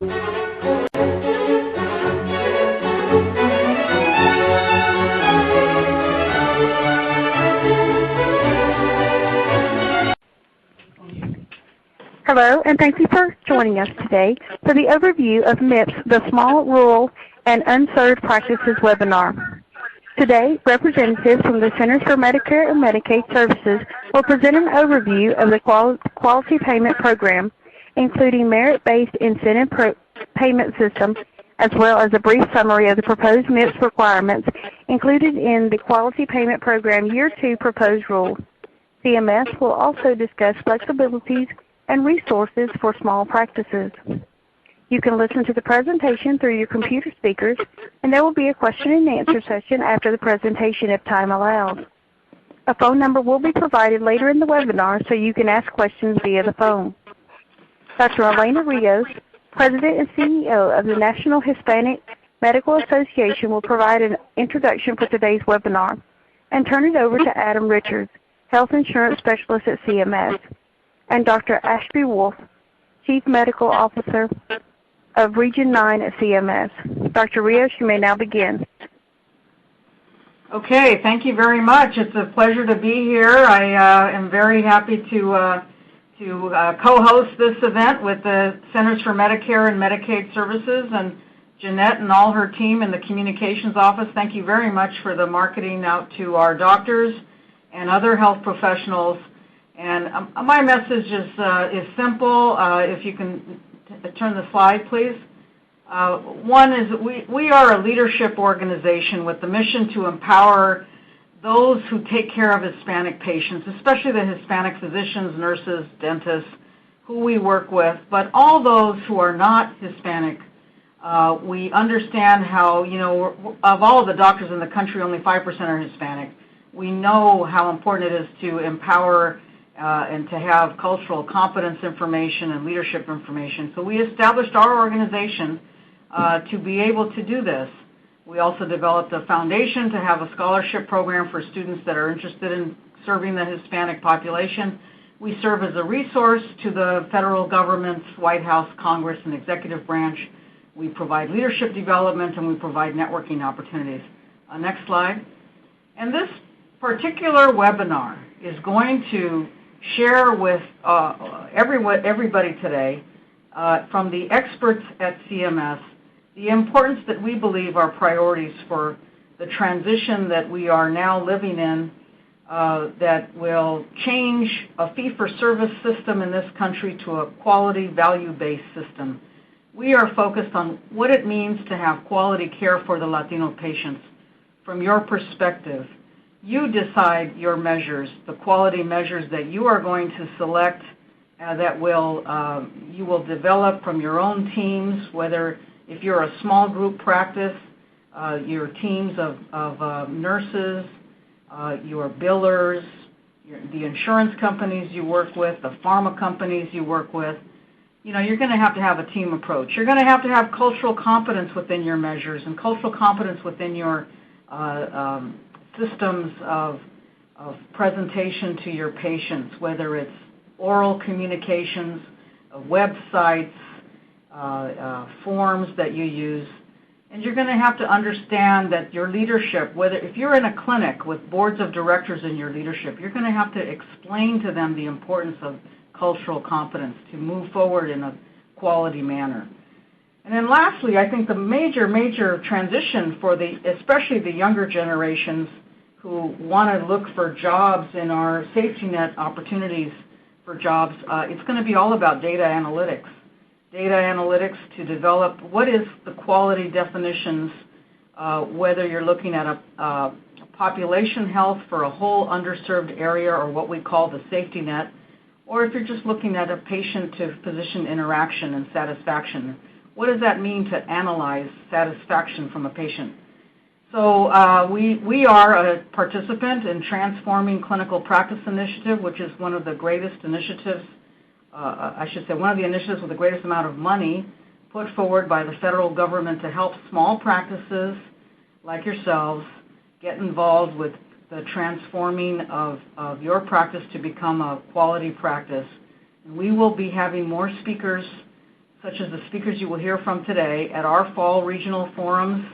Hello, and thank you for joining us today for the overview of MIPS, the Small, Rural, and Unserved Practices webinar. Today, representatives from the Centers for Medicare and Medicaid Services will present an overview of the Quality Payment Program, including merit-based incentive payment system, as well as a brief summary of the proposed MIPS requirements included in the Quality Payment Program Year 2 proposed rule. CMS will also discuss flexibilities and resources for small practices. You can listen to the presentation through your computer speakers, and there will be a question and answer session after the presentation if time allows. A phone number will be provided later in the webinar so you can ask questions via the phone. Dr. Elena Rios, President and CEO of the National Hispanic Medical Association, will provide an introduction for today's webinar and turn it over to Adam Richards, Health Insurance Specialist at CMS, and Dr. Ashby Wolf, Chief Medical Officer of Region 9 at CMS. Dr. Rios, you may now begin. Okay, thank you very much. It's a pleasure to be here. I am very happy to co-host this event with the Centers for Medicare and Medicaid Services, and Jeanette and all her team in the communications office. Thank you very much for the marketing out to our doctors and other health professionals. And my message is simple. If you can turn the slide, please. One is we are a leadership organization with the mission to empower those who take care of Hispanic patients, especially the Hispanic physicians, nurses, dentists, who we work with, but all those who are not Hispanic. We understand how, of all of the doctors in the country, only 5% are Hispanic. We know how important it is to empower and to have cultural competence information and leadership information. So we established our organization to be able to do this. We also developed a foundation to have a scholarship program for students that are interested in serving the Hispanic population. We serve as a resource to the federal government's White House, Congress, and executive branch. We provide leadership development, and we provide networking opportunities. Next slide. And this particular webinar is going to share with everybody today from the experts at CMS the importance that we believe are priorities for the transition that we are now living in that will change a fee-for-service system in this country to a quality value-based system. We are focused on what it means to have quality care for the Latino patients. From your perspective, you decide your measures, the quality measures that you are going to select that you will develop from your own teams, whether if you're a small group practice, your teams of nurses, your billers, the insurance companies you work with, the pharma companies you work with. You're going to have a team approach. You're going to have cultural competence within your measures and cultural competence within your systems of presentation to your patients, whether it's oral communications, websites, forms that you use. And you're going to have to understand that your leadership, whether if you're in a clinic with boards of directors in your leadership, you're going to have to explain to them the importance of cultural competence to move forward in a quality manner. And then lastly, I think the major transition for especially the younger generations who want to look for jobs in our safety net opportunities for jobs, it's going to be all about data analytics. Data analytics to develop what is the quality definitions, whether you're looking at a population health for a whole underserved area or what we call the safety net, or if you're just looking at a patient-to-physician interaction and satisfaction. What does that mean to analyze satisfaction from a patient? So we are a participant in Transforming Clinical Practice Initiative, which is one of the greatest initiatives, one of the initiatives with the greatest amount of money put forward by the federal government to help small practices like yourselves get involved with the transforming of your practice to become a quality practice. We will be having more speakers such as the speakers you will hear from today at our fall regional forums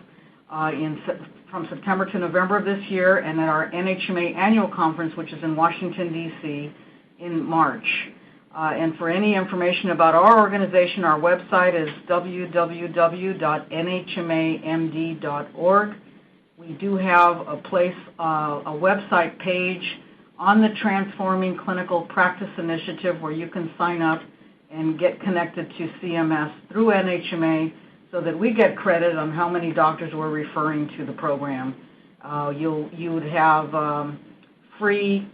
from September to November of this year, and at our NHMA annual conference, which is in Washington, D.C. in March. And for any information about our organization, our website is www.nhmamd.org. We do have a website page on the Transforming Clinical Practice Initiative where you can sign up and get connected to CMS through NHMA so that we get credit on how many doctors we're referring to the program. You would have free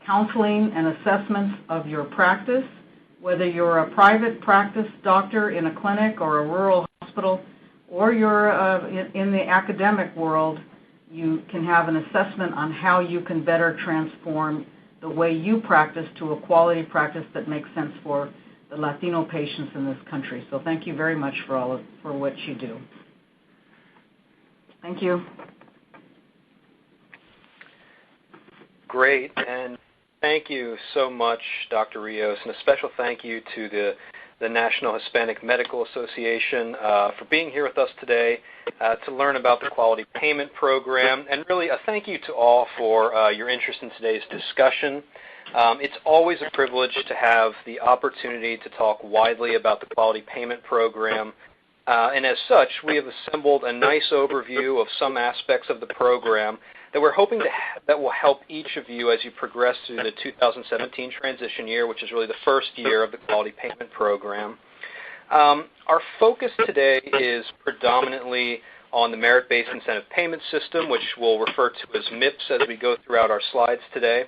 counseling and assessments of your practice, whether you're a private practice doctor in a clinic or a rural hospital, or you're in the academic world. You can have an assessment on how you can better transform the way you practice to a quality practice that makes sense for the Latino patients in this country. So thank you very much for what you do. Thank you. Great, and thank you so much, Dr. Rios, and a special thank you to the National Hispanic Medical Association for being here with us today to learn about the Quality Payment Program, and really a thank you to all for your interest in today's discussion. It's always a privilege to have the opportunity to talk widely about the Quality Payment Program, and as such, we have assembled a nice overview of some aspects of the program that we're hoping that will help each of you as you progress through the 2017 transition year, which is really the first year of the Quality Payment Program. Our focus today is predominantly on the Merit-Based Incentive Payment System, which we'll refer to as MIPS as we go throughout our slides today.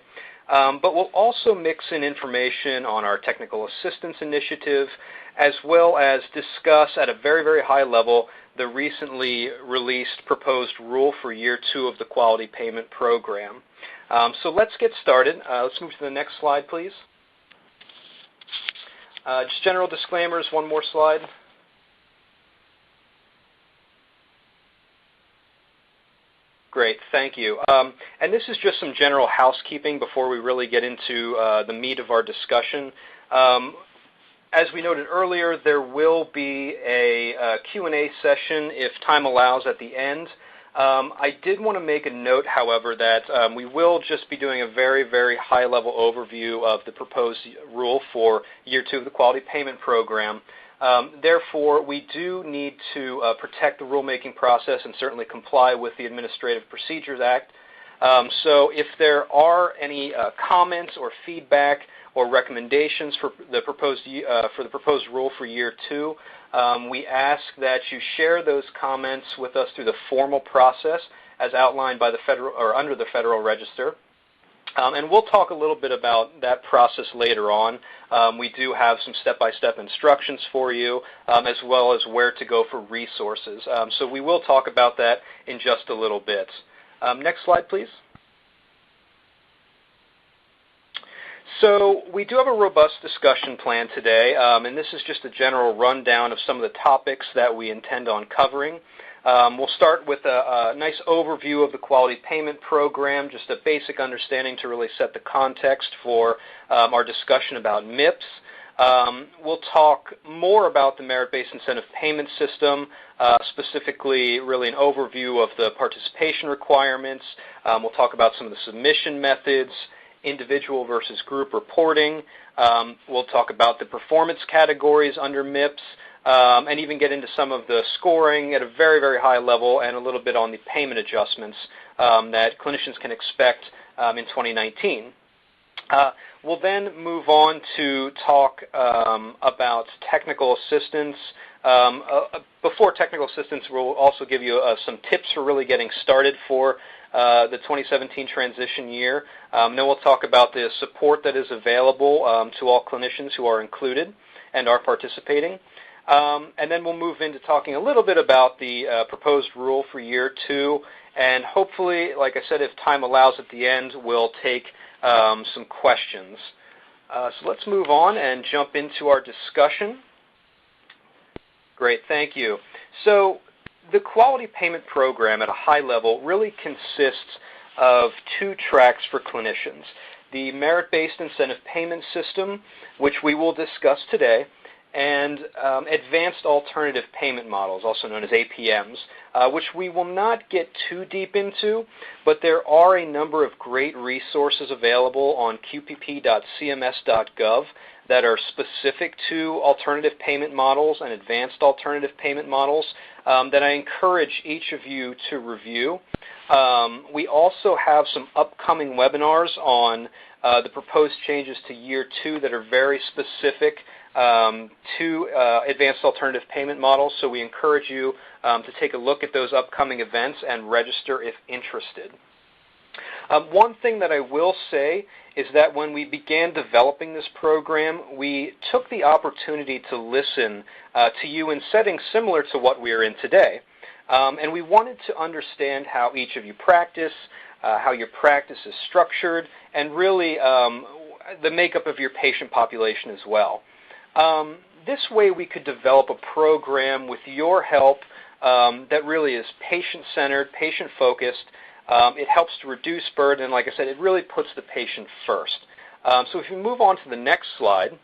But we'll also mix in information on our Technical Assistance Initiative, as well as discuss at a very, very high level the recently released proposed rule for Year 2 of the Quality Payment Program. So let's get started. Let's move to the next slide, please. Just general disclaimers, one more slide. Great, thank you. And this is just some general housekeeping before we really get into the meat of our discussion. As we noted earlier, there will be a Q&A session if time allows at the end. I did want to make a note, however, that we will just be doing a very, very high-level overview of the proposed rule for Year 2 of the Quality Payment Program. Therefore, we do need to protect the rulemaking process and certainly comply with the Administrative Procedures Act. So if there are any comments or feedback or recommendations for the proposed rule for Year 2, we ask that you share those comments with us through the formal process as outlined by the federal or under the Federal Register. And we'll talk a little bit about that process later on. We do have some step-by-step instructions for you, as well as where to go for resources. So we will talk about that in just a little bit. Next slide, please. So we do have a robust discussion plan today, and this is just a general rundown of some of the topics that we intend on covering. We'll start with a nice overview of the Quality Payment Program, just a basic understanding to really set the context for our discussion about MIPS. We'll talk more about the Merit-Based Incentive Payment System, specifically really an overview of the participation requirements. We'll talk about some of the submission methods, individual versus group reporting. We'll talk about the performance categories under MIPS, and even get into some of the scoring at a very, very high level and a little bit on the payment adjustments that clinicians can expect in 2019. We'll then move on to talk about technical assistance. Before technical assistance, we'll also give you some tips for really getting started for the 2017 transition year. Then we'll talk about the support that is available to all clinicians who are included and are participating. And then we'll move into talking a little bit about the proposed rule for Year 2. And hopefully, like I said, if time allows at the end, we'll take some questions. So let's move on and jump into our discussion. Great, thank you. So the Quality Payment Program at a high level really consists of two tracks for clinicians: the Merit-Based Incentive Payment System, which we will discuss today, and advanced alternative payment models, also known as APMs, which we will not get too deep into, but there are a number of great resources available on qpp.cms.gov that are specific to alternative payment models and advanced alternative payment models that I encourage each of you to review. We also have some upcoming webinars on the proposed changes to Year 2 that are very specific to advanced alternative payment models, so we encourage you to take a look at those upcoming events and register if interested. One thing that I will say is that when we began developing this program, we took the opportunity to listen to you in settings similar to what we are in today. And we wanted to understand how each of you practice, how your practice is structured, and really the makeup of your patient population as well. This way we could develop a program with your help that really is patient-centered, patient-focused. It helps to reduce burden, and like I said, it really puts the patient first. So if you move on to the next slide,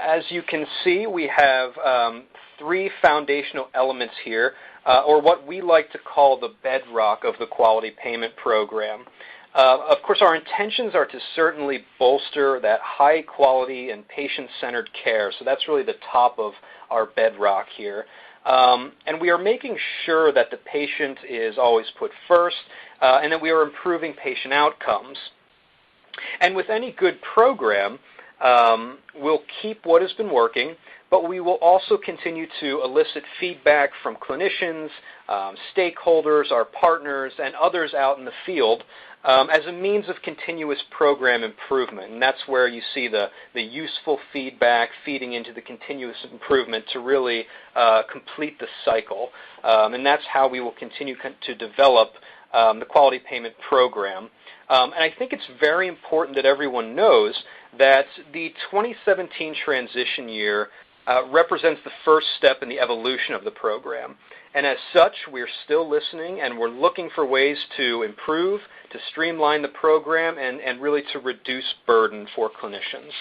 as you can see, we have three foundational elements here, or what we like to call the bedrock of the quality payment program. Of course, our intentions are to certainly bolster that high quality and patient-centered care, so that's really the top of our bedrock here. And we are making sure that the patient is always put first, and that we are improving patient outcomes. And with any good program, we'll keep what has been working, but we will also continue to elicit feedback from clinicians, stakeholders, our partners, and others out in the field as a means of continuous program improvement. And that's where you see the useful feedback feeding into the continuous improvement to really complete the cycle. And that's how we will continue to develop the quality payment program. And I think it's very important that everyone knows that the 2017 transition year represents the first step in the evolution of the program. And as such, we're still listening, and we're looking for ways to improve, to streamline the program, and really to reduce burden for clinicians.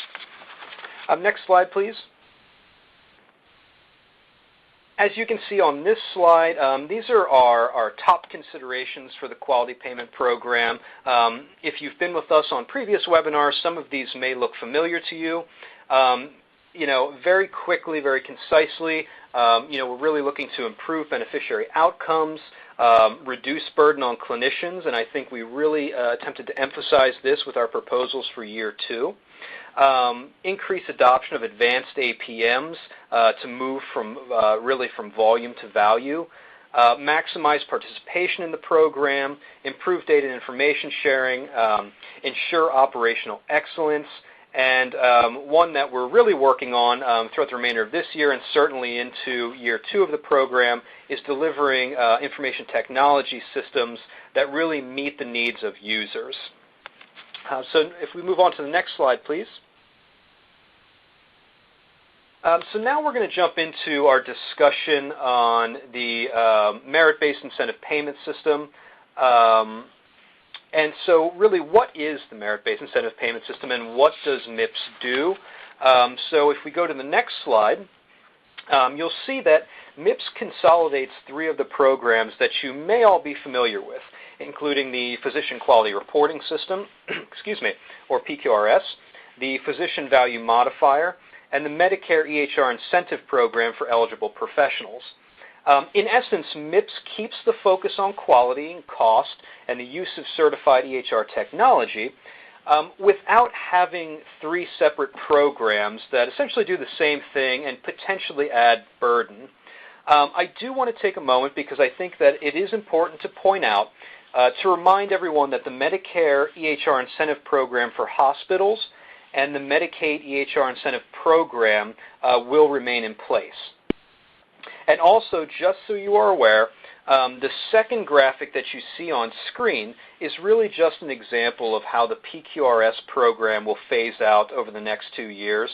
Next slide, please. As you can see on this slide, these are our top considerations for the quality payment program. If you've been with us on previous webinars, some of these may look familiar to you. Very quickly, very concisely, we're really looking to improve beneficiary outcomes, reduce burden on clinicians, and I think we really attempted to emphasize this with our proposals for Year 2. Increase adoption of advanced APMs to move from volume to value. Maximize participation in the program, improve data and information sharing, ensure operational excellence, and one that we're really working on throughout the remainder of this year and certainly into Year 2 of the program is delivering information technology systems that really meet the needs of users. So if we move on to the next slide, please. So now we're going to jump into our discussion on the merit-based incentive payment system. And so really, what is the merit-based incentive payment system and what does MIPS do? So if we go to the next slide, you'll see that MIPS consolidates three of the programs that you may all be familiar with, including the Physician Quality Reporting System, or PQRS, the Physician Value Modifier, and the Medicare EHR Incentive Program for eligible professionals. In essence, MIPS keeps the focus on quality and cost and the use of certified EHR technology without having three separate programs that essentially do the same thing and potentially add burden. I do want to take a moment because I think that it is important to point out to remind everyone that the Medicare EHR Incentive Program for hospitals and the Medicaid EHR Incentive Program will remain in place. And also, just so you are aware, the second graphic that you see on screen is really just an example of how the PQRS program will phase out over the next 2 years,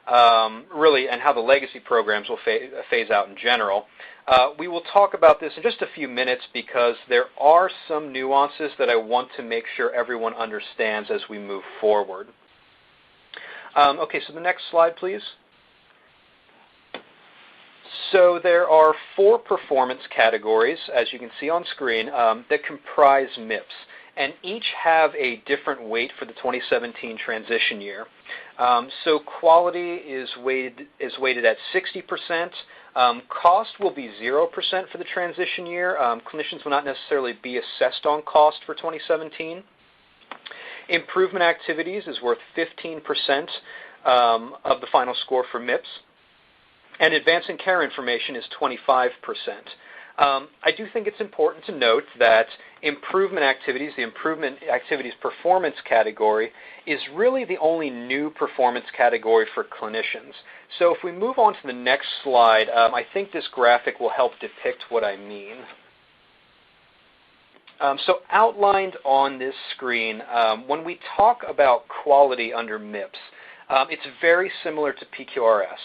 and how the legacy programs will phase out in general. We will talk about this in just a few minutes because there are some nuances that I want to make sure everyone understands as we move forward. Okay, so the next slide, please. So there are 4 performance categories, as you can see on screen, that comprise MIPS, and each have a different weight for the 2017 transition year. So quality is weighted at 60%. Cost will be 0% for the transition year. Clinicians will not necessarily be assessed on cost for 2017. Improvement activities is worth 15% of the final score for MIPS. And advancing care information is 25%. I do think it's important to note that improvement activities, the improvement activities performance category, is really the only new performance category for clinicians. So if we move on to the next slide, I think this graphic will help depict what I mean. So outlined on this screen, when we talk about quality under MIPS, it's very similar to PQRS.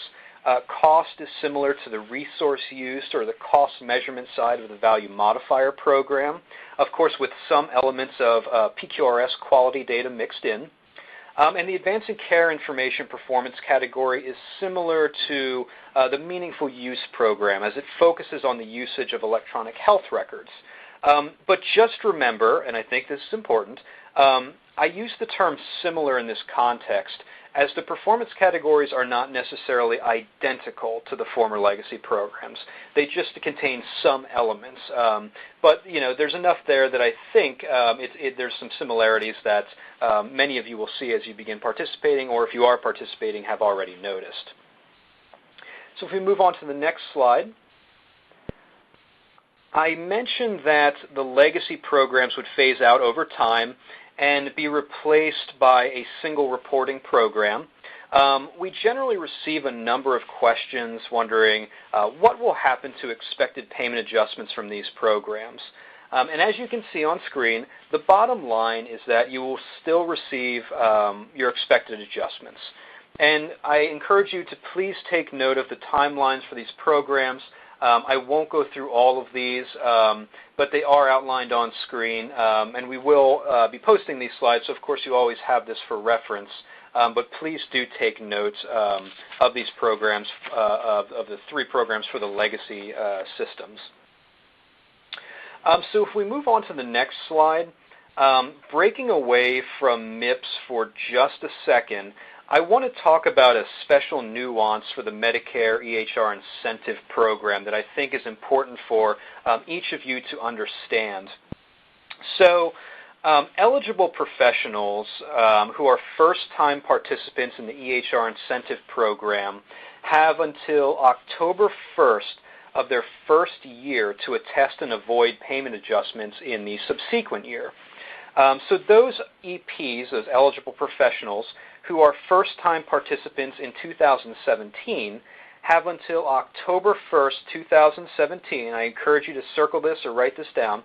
Cost is similar to the resource used or the cost measurement side of the value modifier program, of course with some elements of PQRS quality data mixed in. And the advancing care information performance category is similar to the meaningful use program as it focuses on the usage of electronic health records. But just remember, and I think this is important, I use the term similar in this context as the performance categories are not necessarily identical to the former legacy programs. They just contain some elements. But there's enough there that I think there's some similarities that many of you will see as you begin participating, or if you are participating, have already noticed. So if we move on to the next slide. I mentioned that the legacy programs would phase out over time and be replaced by a single reporting program. We generally receive a number of questions wondering what will happen to expected payment adjustments from these programs. And as you can see on screen, the bottom line is that you will still receive your expected adjustments. And I encourage you to please take note of the timelines for these programs. I won't go through all of these, but they are outlined on screen, and we will be posting these slides, so of course you always have this for reference. But please do take note of these programs, of the 3 programs for the legacy systems. So if we move on to the next slide, breaking away from MIPS for just a second, I want to talk about a special nuance for the Medicare EHR incentive program that I think is important for each of you to understand. So eligible professionals who are first-time participants in the EHR incentive program have until October 1st of their first year to attest and avoid payment adjustments in the subsequent year. So those EPs, those eligible professionals, who are first-time participants in 2017 have until October 1st, 2017, I encourage you to circle this or write this down,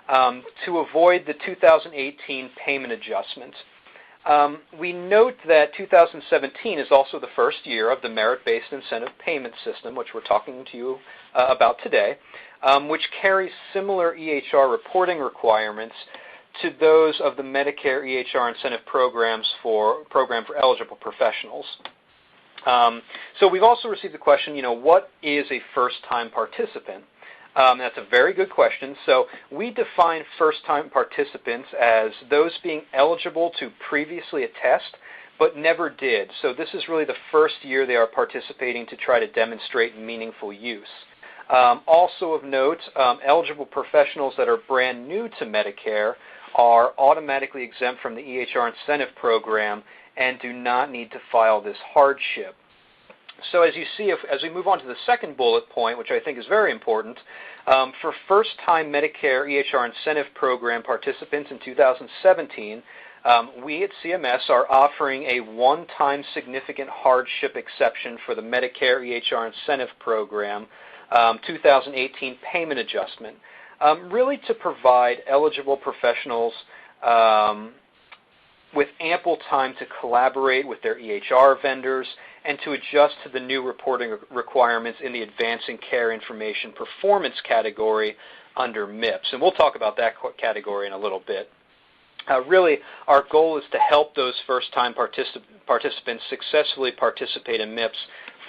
to avoid the 2018 payment adjustment. We note that 2017 is also the first year of the merit-based incentive payment system, which we're talking to you about today, which carries similar EHR reporting requirements to those of the Medicare EHR incentive program for eligible professionals. So we've also received the question, what is a first-time participant? That's a very good question. So we define first-time participants as those being eligible to previously attest but never did. So this is really the first year they are participating to try to demonstrate meaningful use. Also of note, eligible professionals that are brand new to Medicare are automatically exempt from the EHR incentive program and do not need to file this hardship. So as you see, as we move on to the second bullet point, which I think is very important, for first-time Medicare EHR incentive program participants in 2017, we at CMS are offering a one-time significant hardship exception for the Medicare EHR incentive program 2018 payment adjustment. Really to provide eligible professionals with ample time to collaborate with their EHR vendors and to adjust to the new reporting requirements in the Advancing Care Information Performance category under MIPS. And we'll talk about that category in a little bit. Really, our goal is to help those first-time participants successfully participate in MIPS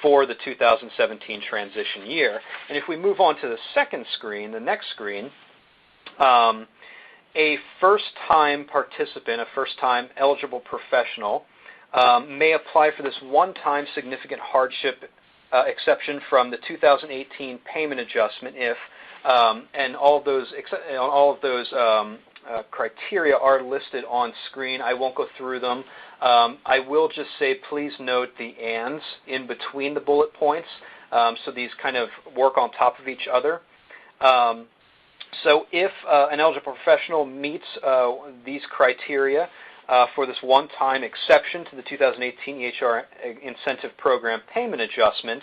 for the 2017 transition year. And if we move on to the second screen, the next screen, a first-time participant, a first-time eligible professional, may apply for this one-time significant hardship exception from the 2018 payment adjustment if, and all of those criteria are listed on screen. I won't go through them. I will just say please note the ands in between the bullet points, so these kind of work on top of each other. So if an eligible professional meets these criteria for this one-time exception to the 2018 EHR Incentive Program payment adjustment,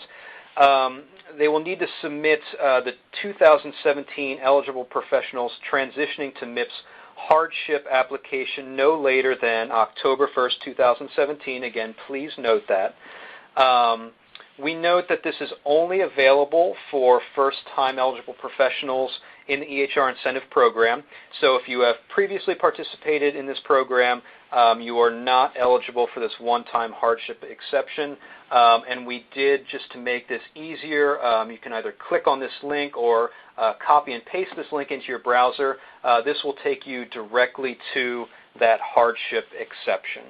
they will need to submit the 2017 eligible professionals transitioning to MIPS hardship application no later than October 1st, 2017. Again, please note that. We note that this is only available for first-time eligible professionals in the EHR Incentive Program. So if you have previously participated in this program, you are not eligible for this one-time hardship exception. And we did, just to make this easier, you can either click on this link or copy and paste this link into your browser. This will take you directly to that hardship exception.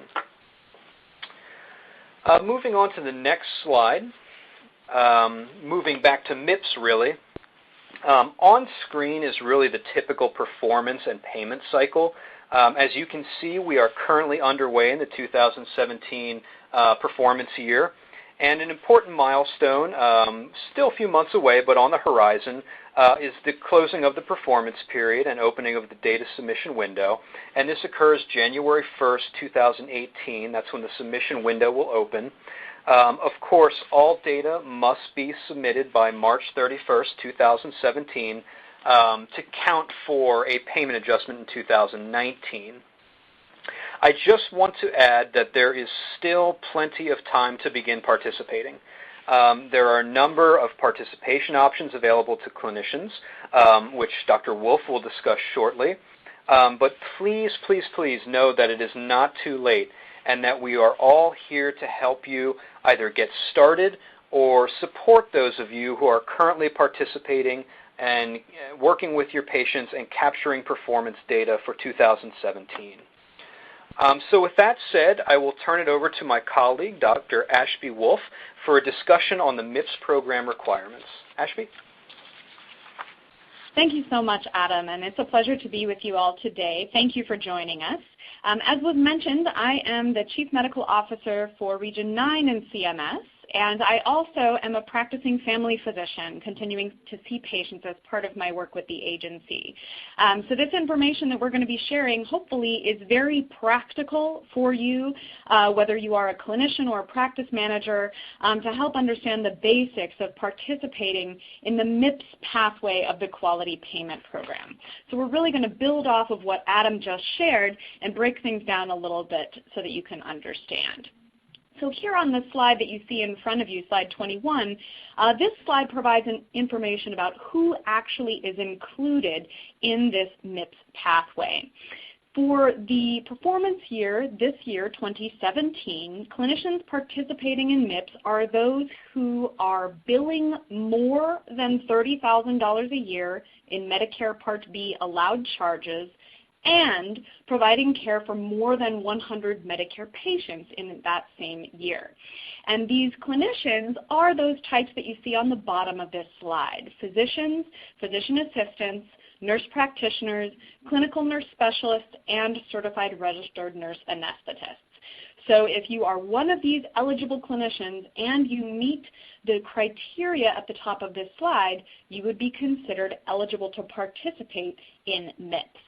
Moving on to the next slide, moving back to MIPS really. On screen is really the typical performance and payment cycle. As you can see, we are currently underway in the 2017 performance year. And an important milestone, still a few months away, but on the horizon, is the closing of the performance period and opening of the data submission window. And this occurs January 1st, 2018. That's when the submission window will open. Of course, all data must be submitted by March 31st, 2017 to count for a payment adjustment in 2019. I just want to add that there is still plenty of time to begin participating. There are a number of participation options available to clinicians, which Dr. Wolf will discuss shortly. But please, please, please know that it is not too late and that we are all here to help you either get started or support those of you who are currently participating and working with your patients and capturing performance data for 2017. So with that said, I will turn it over to my colleague, Dr. Ashby Wolf, for a discussion on the MIPS program requirements. Ashby? Thank you so much, Adam, and it's a pleasure to be with you all today. Thank you for joining us. As was mentioned, I am the Chief Medical Officer for Region 9 in CMS, and I also am a practicing family physician, continuing to see patients as part of my work with the agency. So this information that we're going to be sharing hopefully is very practical for you, whether you are a clinician or a practice manager, to help understand the basics of participating in the MIPS pathway of the Quality Payment Program. So we're really going to build off of what Adam just shared and break things down a little bit so that you can understand. So here on the slide that you see in front of you, slide 21, this slide provides information about who actually is included in this MIPS pathway. For the performance year, this year, 2017, clinicians participating in MIPS are those who are billing more than $30,000 a year in Medicare Part B allowed charges and providing care for more than 100 Medicare patients in that same year. And these clinicians are those types that you see on the bottom of this slide: physicians, physician assistants, nurse practitioners, clinical nurse specialists, and certified registered nurse anesthetists. So if you are one of these eligible clinicians and you meet the criteria at the top of this slide, you would be considered eligible to participate in MIPS.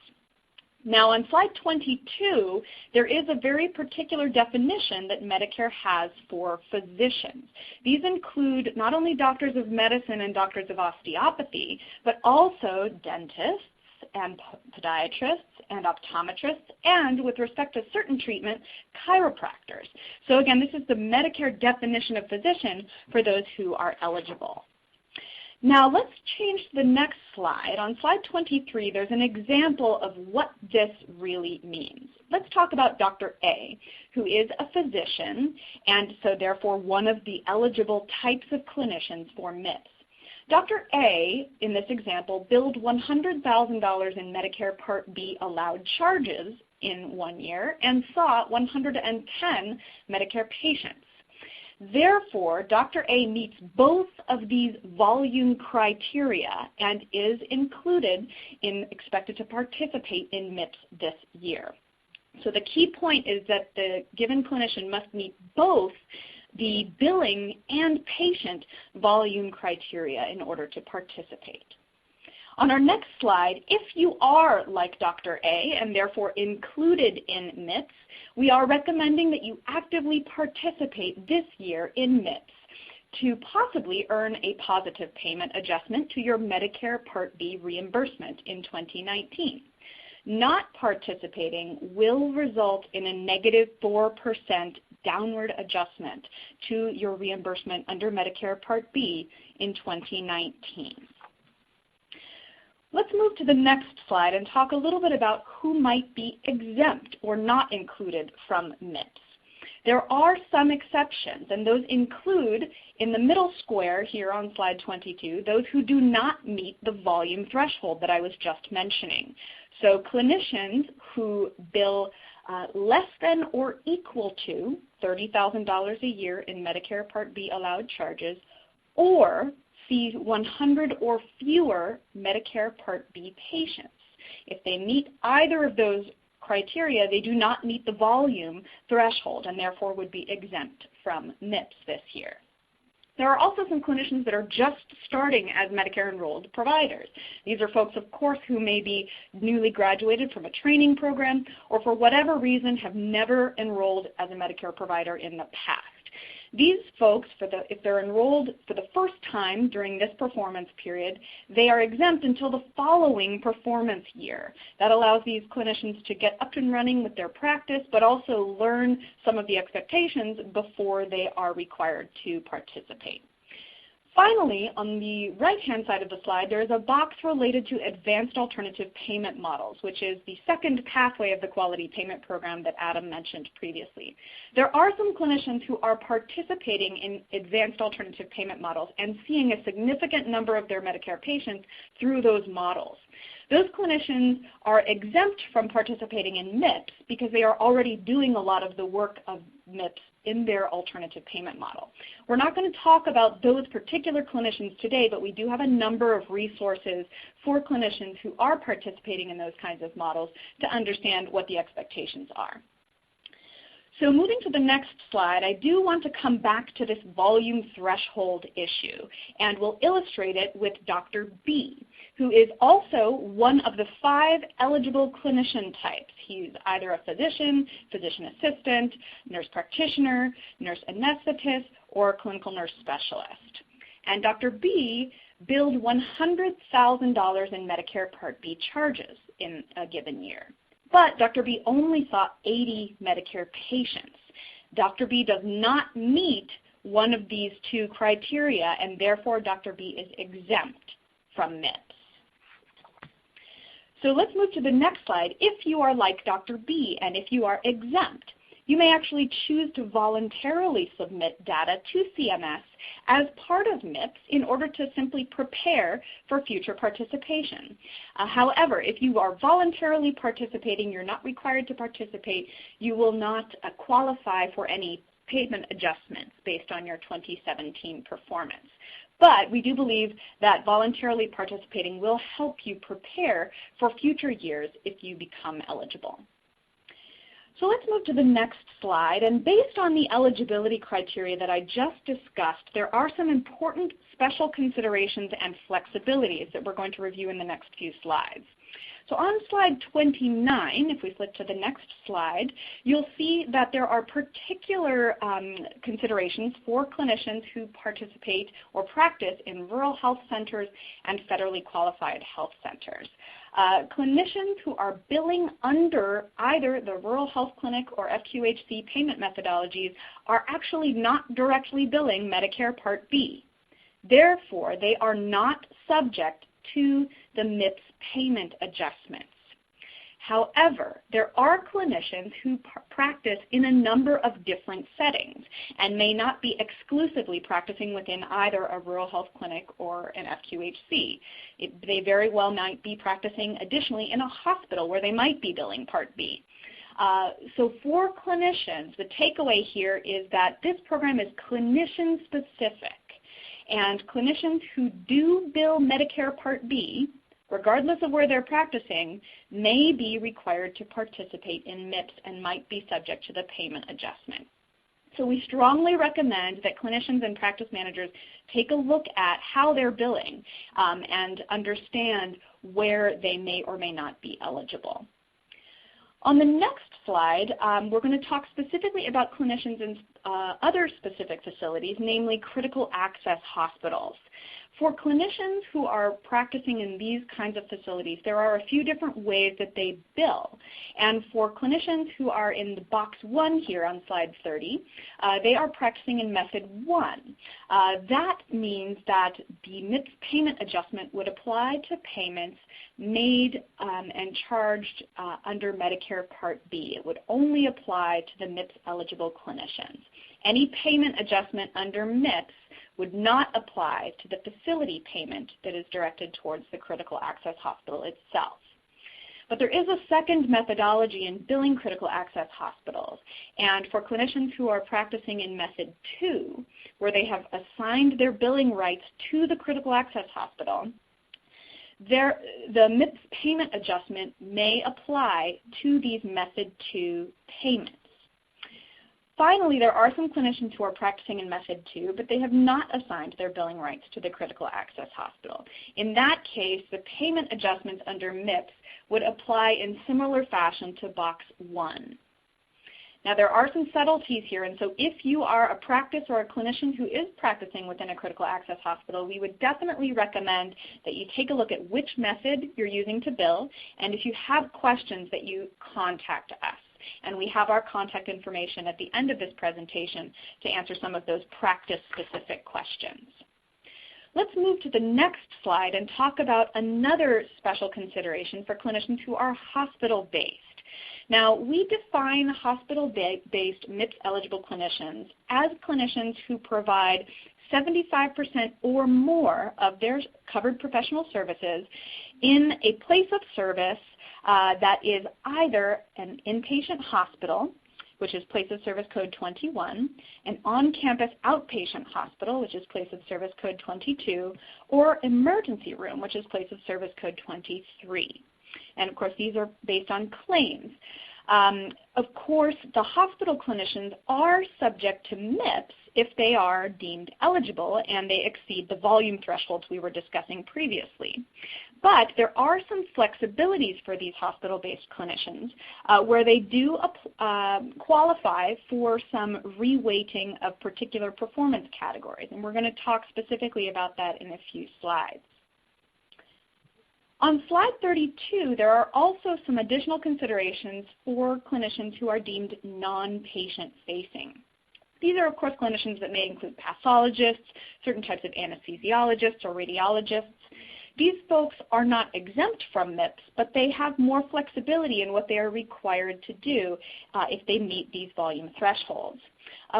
Now on slide 22, there is a very particular definition that Medicare has for physicians. These include not only doctors of medicine and doctors of osteopathy, but also dentists and podiatrists and optometrists, and with respect to certain treatment, chiropractors. So again, this is the Medicare definition of physician for those who are eligible. Now let's change to the next slide. On slide 23, there's an example of what this really means. Let's talk about Dr. A, who is a physician and so therefore one of the eligible types of clinicians for MIPS. Dr. A, in this example, billed $100,000 in Medicare Part B allowed charges in 1 year and saw 110 Medicare patients. Therefore, Dr. A meets both of these volume criteria and is expected to participate in MIPS this year. So the key point is that the given clinician must meet both the billing and patient volume criteria in order to participate. On our next slide, if you are like Dr. A and therefore included in MIPS, we are recommending that you actively participate this year in MIPS to possibly earn a positive payment adjustment to your Medicare Part B reimbursement in 2019. Not participating will result in a negative 4% downward adjustment to your reimbursement under Medicare Part B in 2019. Let's move to the next slide and talk a little bit about who might be exempt or not included from MIPS. There are some exceptions, and those include, in the middle square here on slide 22, those who do not meet the volume threshold that I was just mentioning. So clinicians who bill less than or equal to $30,000 a year in Medicare Part B allowed charges, or see 100 or fewer Medicare Part B patients. If they meet either of those criteria, they do not meet the volume threshold and therefore would be exempt from MIPS this year. There are also some clinicians that are just starting as Medicare enrolled providers. These are folks, of course, who may be newly graduated from a training program or for whatever reason have never enrolled as a Medicare provider in the past. These folks, if they're enrolled for the first time during this performance period, they are exempt until the following performance year. That allows these clinicians to get up and running with their practice, but also learn some of the expectations before they are required to participate. Finally, on the right-hand side of the slide, there is a box related to advanced alternative payment models, which is the second pathway of the quality payment program that Adam mentioned previously. There are some clinicians who are participating in advanced alternative payment models and seeing a significant number of their Medicare patients through those models. Those clinicians are exempt from participating in MIPS because they are already doing a lot of the work of MIPS in their alternative payment model. We're not going to talk about those particular clinicians today, but we do have a number of resources for clinicians who are participating in those kinds of models to understand what the expectations are. So moving to the next slide, I do want to come back to this volume threshold issue, and we'll illustrate it with Dr. B, who is also one of the 5 eligible clinician types. He's either a physician, physician assistant, nurse practitioner, nurse anesthetist, or clinical nurse specialist. And Dr. B billed $100,000 in Medicare Part B charges in a given year. But Dr. B only saw 80 Medicare patients. Dr. B does not meet one of these 2 criteria, and therefore Dr. B is exempt from MIPS. So let's move to the next slide. If you are like Dr. B and if you are exempt, you may actually choose to voluntarily submit data to CMS as part of MIPS in order to simply prepare for future participation. However, if you are voluntarily participating, you're not required to participate, you will not qualify for any payment adjustments based on your 2017 performance. But we do believe that voluntarily participating will help you prepare for future years if you become eligible. So let's move to the next slide, and based on the eligibility criteria that I just discussed, there are some important special considerations and flexibilities that we're going to review in the next few slides. So on slide 29, if we flip to the next slide, you'll see that there are particular considerations for clinicians who participate or practice in rural health centers and federally qualified health centers. Clinicians who are billing under either the rural health clinic or FQHC payment methodologies are actually not directly billing Medicare Part B. Therefore, they are not subject to the MIPS payment adjustments. However, there are clinicians who practice in a number of different settings and may not be exclusively practicing within either a rural health clinic or an FQHC. They very well might be practicing additionally in a hospital where they might be billing Part B. So for clinicians, the takeaway here is that this program is clinician specific, and clinicians who do bill Medicare Part B, regardless of where they're practicing, may be required to participate in MIPS and might be subject to the payment adjustment. So we strongly recommend that clinicians and practice managers take a look at how they're billing and understand where they may or may not be eligible. On the next slide, we're going to talk specifically about clinicians in other specific facilities, namely critical access hospitals. For clinicians who are practicing in these kinds of facilities, there are a few different ways that they bill. And for clinicians who are in the box 1 here on slide 30, they are practicing in method 1. That means that the MIPS payment adjustment would apply to payments made and charged under Medicare Part B. It would only apply to the MIPS eligible clinicians. Any payment adjustment under MIPS would not apply to the facility payment that is directed towards the critical access hospital itself. But there is a second methodology in billing critical access hospitals, and for clinicians who are practicing in method 2, where they have assigned their billing rights to the critical access hospital, the MIPS payment adjustment may apply to these method 2 payments. Finally, there are some clinicians who are practicing in method 2, but they have not assigned their billing rights to the critical access hospital. In that case, the payment adjustments under MIPS would apply in similar fashion to box 1. Now, there are some subtleties here, and so if you are a practice or a clinician who is practicing within a critical access hospital, we would definitely recommend that you take a look at which method you're using to bill, and if you have questions, that you contact us. And we have our contact information at the end of this presentation to answer some of those practice-specific questions. Let's move to the next slide and talk about another special consideration for clinicians who are hospital-based. Now, we define hospital-based MIPS-eligible clinicians as clinicians who provide 75% or more of their covered professional services in a place of service that is either an inpatient hospital, which is place of service code 21, an on-campus outpatient hospital, which is place of service code 22, or emergency room, which is place of service code 23. And of course, these are based on claims. Of course, the hospital clinicians are subject to MIPS if they are deemed eligible and they exceed the volume thresholds we were discussing previously. But there are some flexibilities for these hospital-based clinicians where they do qualify for some reweighting of particular performance categories, and we're going to talk specifically about that in a few slides. On slide 32, there are also some additional considerations for clinicians who are deemed non-patient facing. These are, of course, clinicians that may include pathologists, certain types of anesthesiologists or radiologists. These folks are not exempt from MIPS, but they have more flexibility in what they are required to do if they meet these volume thresholds.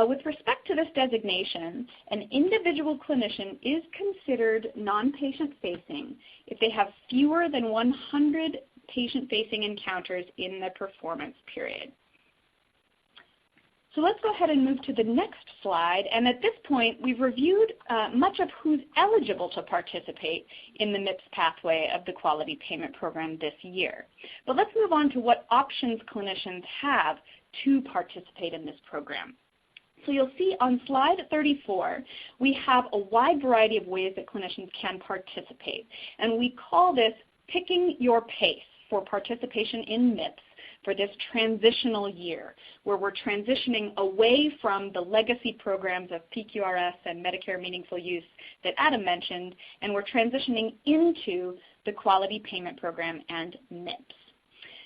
With respect to this designation, an individual clinician is considered non-patient facing if they have fewer than 100 patient-facing encounters in the performance period. So let's go ahead and move to the next slide. And at this point, we've reviewed much of who's eligible to participate in the MIPS pathway of the Quality Payment Program this year. But let's move on to what options clinicians have to participate in this program. So you'll see on slide 34, we have a wide variety of ways that clinicians can participate. And we call this picking your pace for participation in MIPS for this transitional year, where we're transitioning away from the legacy programs of PQRS and Medicare Meaningful Use that Adam mentioned, and we're transitioning into the Quality Payment Program and MIPS.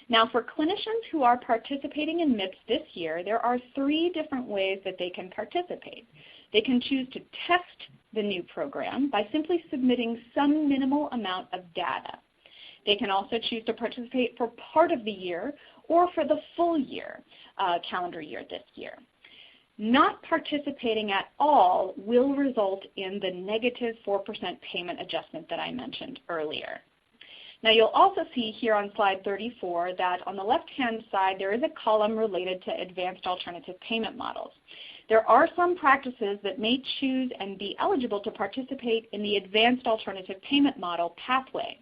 Now, for clinicians who are participating in MIPS this year, there are 3 different ways that they can participate. They can choose to test the new program by simply submitting some minimal amount of data. They can also choose to participate for part of the year or for the full year, calendar year this year. Not participating at all will result in the negative 4% payment adjustment that I mentioned earlier. Now you'll also see here on slide 34 that on the left-hand side there is a column related to advanced alternative payment models. There are some practices that may choose and be eligible to participate in the advanced alternative payment model pathway,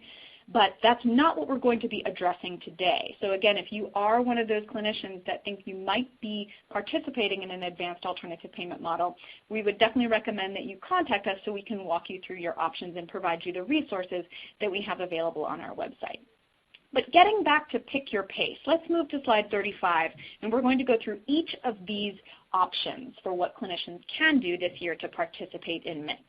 but that's not what we're going to be addressing today. So again, if you are one of those clinicians that think you might be participating in an advanced alternative payment model, we would definitely recommend that you contact us so we can walk you through your options and provide you the resources that we have available on our website. But getting back to pick your pace, let's move to slide 35, and we're going to go through each of these options for what clinicians can do this year to participate in MIPS.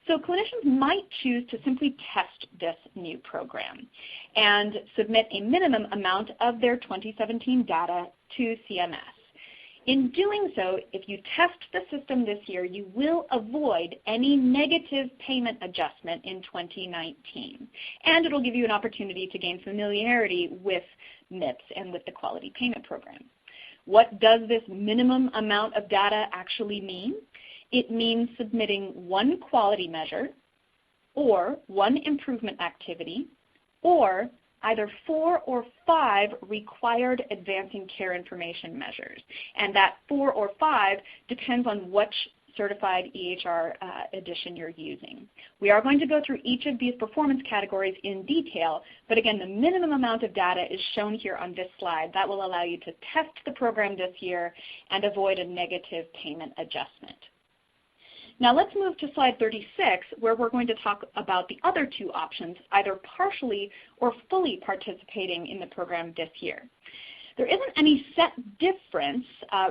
So clinicians might choose to simply test this new program and submit a minimum amount of their 2017 data to CMS. In doing so, if you test the system this year, you will avoid any negative payment adjustment in 2019. And it will give you an opportunity to gain familiarity with MIPS and with the quality payment program. What does this minimum amount of data actually mean? It means submitting one quality measure or one improvement activity or either 4 or 5 required advancing care information measures. And that 4 or 5 depends on which certified EHR edition you're using. We are going to go through each of these performance categories in detail, but again, the minimum amount of data is shown here on this slide. That will allow you to test the program this year and avoid a negative payment adjustment. Now let's move to slide 36, where we're going to talk about the other two options, either partially or fully participating in the program this year. There isn't any set difference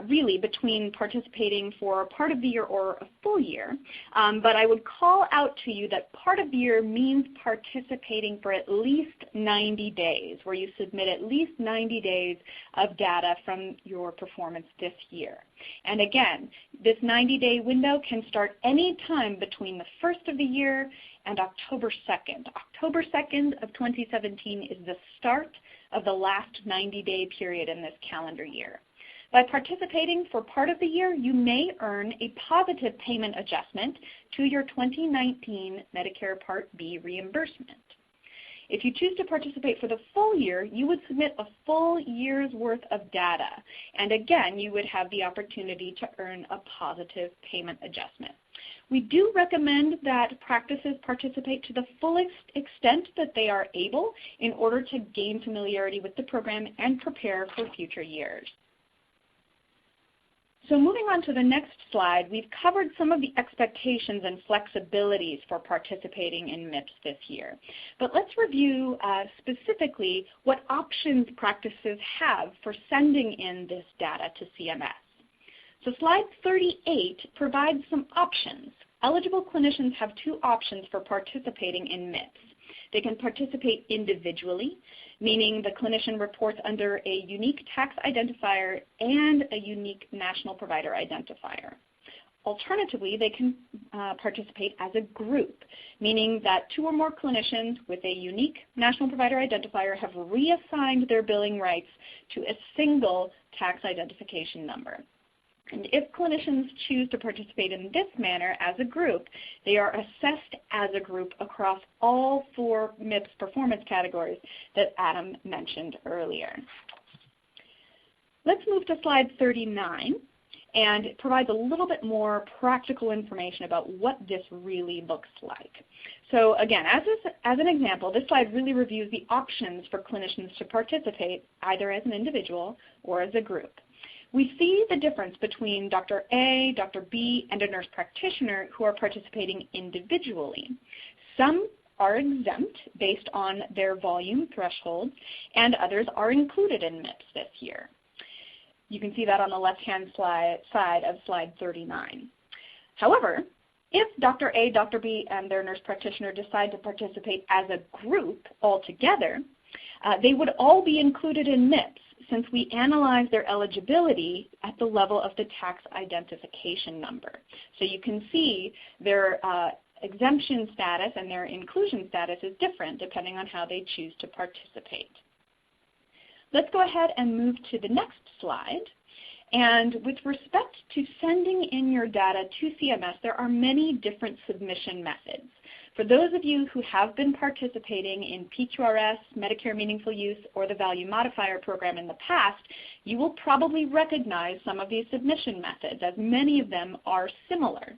really between participating for part of the year or a full year, but I would call out to you that part of the year means participating for at least 90 days, where you submit at least 90 days of data from your performance this year. And again, this 90-day window can start any time between the first of the year and October 2nd. October 2nd of 2017 is the start of the last 90-day period in this calendar year. By participating for part of the year, you may earn a positive payment adjustment to your 2019 Medicare Part B reimbursement. If you choose to participate for the full year, you would submit a full year's worth of data. And again, you would have the opportunity to earn a positive payment adjustment. We do recommend that practices participate to the fullest extent that they are able in order to gain familiarity with the program and prepare for future years. So moving on to the next slide, we've covered some of the expectations and flexibilities for participating in MIPS this year. But let's review specifically what options practices have for sending in this data to CMS. So slide 38 provides some options. Eligible clinicians have two options for participating in MIPS. They can participate individually, meaning the clinician reports under a unique tax identifier and a unique national provider identifier. Alternatively, they can participate as a group, meaning that 2 or more clinicians with a unique national provider identifier have reassigned their billing rights to a single tax identification number. And if clinicians choose to participate in this manner as a group, they are assessed as a group across all 4 MIPS performance categories that Adam mentioned earlier. Let's move to slide 39, and it provides a little bit more practical information about what this really looks like. So again, as an example, this slide really reviews the options for clinicians to participate either as an individual or as a group. We see the difference between Dr. A, Dr. B, and a nurse practitioner who are participating individually. Some are exempt based on their volume thresholds, and others are included in MIPS this year. You can see that on the left-hand side of slide 39. However, if Dr. A, Dr. B, and their nurse practitioner decide to participate as a group altogether, they would all be included in MIPS, since we analyze their eligibility at the level of the tax identification number. So you can see their exemption status and their inclusion status is different depending on how they choose to participate. Let's go ahead and move to the next slide. And with respect to sending in your data to CMS, there are many different submission methods. For those of you who have been participating in PQRS, Medicare Meaningful Use, or the Value Modifier program in the past, you will probably recognize some of these submission methods, as many of them are similar.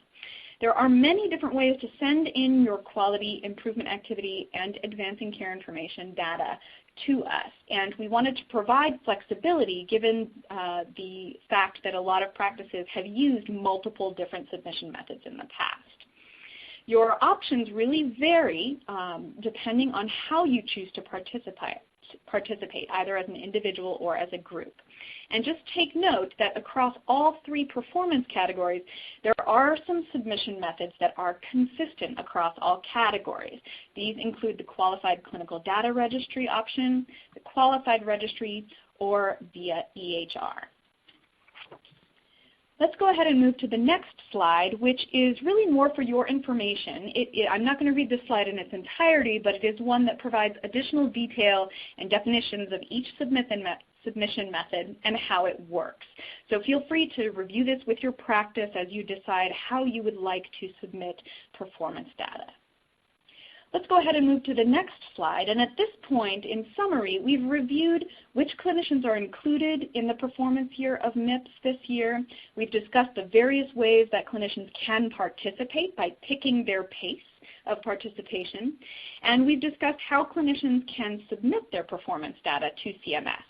There are many different ways to send in your quality improvement activity and advancing care information data to us, and we wanted to provide flexibility given the fact that a lot of practices have used multiple different submission methods in the past. Your options really vary depending on how you choose to participate, either as an individual or as a group. And just take note that across all three performance categories, there are some submission methods that are consistent across all categories. These include the Qualified Clinical Data Registry option, the Qualified Registry, or via EHR. Let's go ahead and move to the next slide, which is really more for your information. I'm not going to read this slide in its entirety, but it is one that provides additional detail and definitions of each submission method and how it works. So feel free to review this with your practice as you decide how you would like to submit performance data. Let's go ahead and move to the next slide. And at this point, in summary, we've reviewed which clinicians are included in the performance year of MIPS this year. We've discussed the various ways that clinicians can participate by picking their pace of participation. And we've discussed how clinicians can submit their performance data to CMS.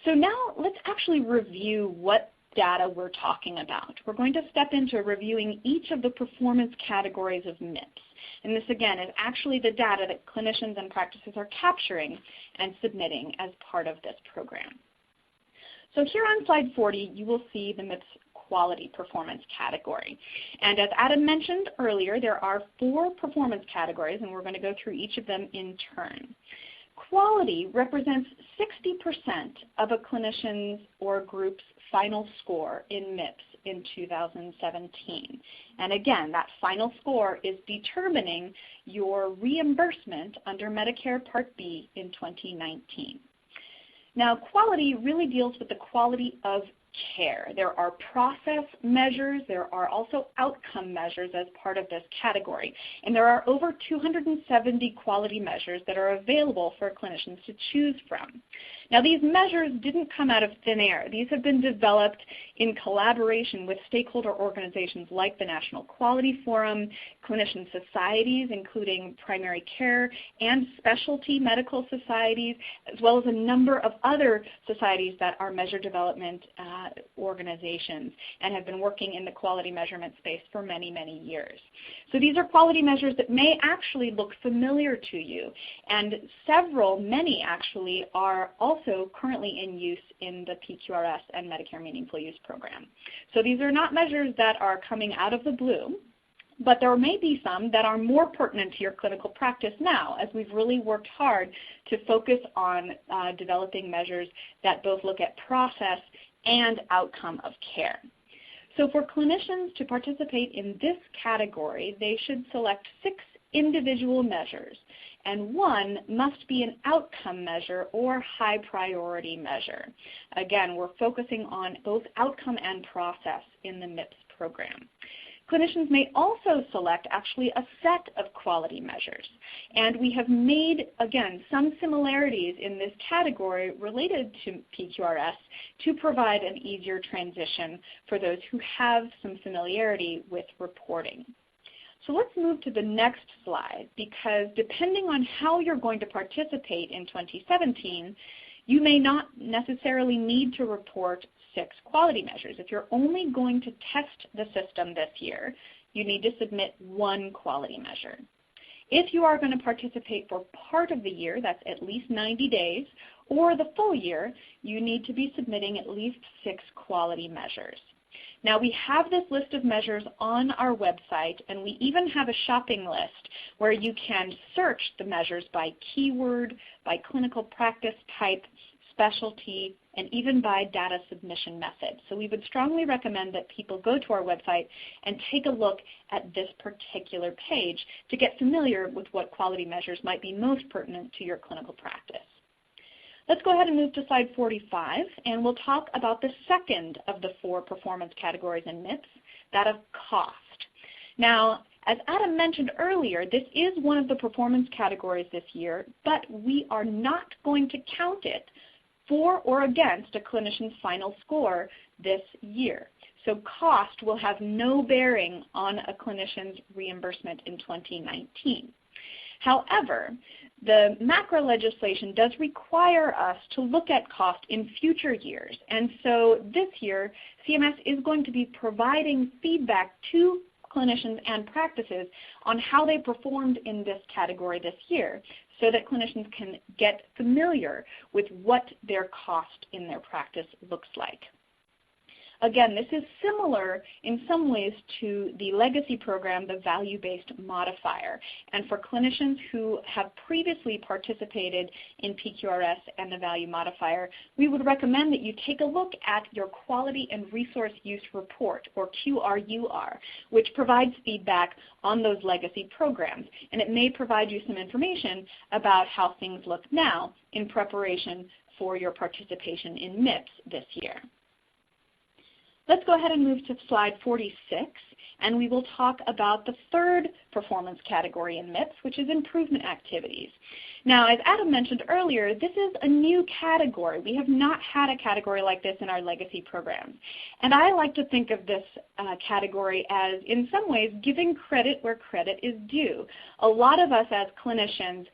So now let's actually review what data we're talking about. We're going to step into reviewing each of the performance categories of MIPS. And this, again, is actually the data that clinicians and practices are capturing and submitting as part of this program. So here on slide 40, you will see the MIPS quality performance category. And as Adam mentioned earlier, there are 4 performance categories, and we're going to go through each of them in turn. Quality represents 60% of a clinician's or group's final score in MIPS in 2017. And again, that final score is determining your reimbursement under Medicare Part B in 2019. Now, quality really deals with the quality of care. There are process measures, there are also outcome measures as part of this category, and there are over 270 quality measures that are available for clinicians to choose from. Now, these measures didn't come out of thin air. These have been developed in collaboration with stakeholder organizations like the National Quality Forum, clinician societies, including primary care and specialty medical societies, as well as a number of other societies that are measure development organizations and have been working in the quality measurement space for many, many years. So these are quality measures that may actually look familiar to you, and many actually, are also currently in use in the PQRS and Medicare Meaningful Use program. So these are not measures that are coming out of the blue, but there may be some that are more pertinent to your clinical practice now, as we've really worked hard to focus on developing measures that both look at process and outcome of care. So for clinicians to participate in this category, they should select 6 individual measures, and 1 must be an outcome measure or high priority measure. Again, we're focusing on both outcome and process in the MIPS program. Clinicians may also select actually a set of quality measures, and we have made, again, some similarities in this category related to PQRS to provide an easier transition for those who have some familiarity with reporting. So let's move to the next slide, because depending on how you're going to participate in 2017, you may not necessarily need to report 6 quality measures. If you're only going to test the system this year, you need to submit 1 quality measure. If you are going to participate for part of the year, that's at least 90 days, or the full year, you need to be submitting at least 6 quality measures. Now, we have this list of measures on our website, and we even have a shopping list where you can search the measures by keyword, by clinical practice type, specialty, and even by data submission method. So we would strongly recommend that people go to our website and take a look at this particular page to get familiar with what quality measures might be most pertinent to your clinical practice. Let's go ahead and move to slide 45, and we'll talk about the second of the 4 performance categories in MIPS, that of cost. Now, as Adam mentioned earlier, this is one of the performance categories this year, but we are not going to count it for or against a clinician's final score this year. So cost will have no bearing on a clinician's reimbursement in 2019. However, the macro legislation does require us to look at cost in future years, and so this year CMS is going to be providing feedback to clinicians and practices on how they performed in this category this year so that clinicians can get familiar with what their cost in their practice looks like. Again, this is similar in some ways to the legacy program, the value-based modifier. And for clinicians who have previously participated in PQRS and the value modifier, we would recommend that you take a look at your Quality and Resource Use Report, or QRUR, which provides feedback on those legacy programs. And it may provide you some information about how things look now in preparation for your participation in MIPS this year. Let's go ahead and move to slide 46, and we will talk about the third performance category in MIPS, which is improvement activities. Now, as Adam mentioned earlier, this is a new category. We have not had a category like this in our legacy programs. And I like to think of this category as, in some ways, giving credit where credit is due. A lot of us as clinicians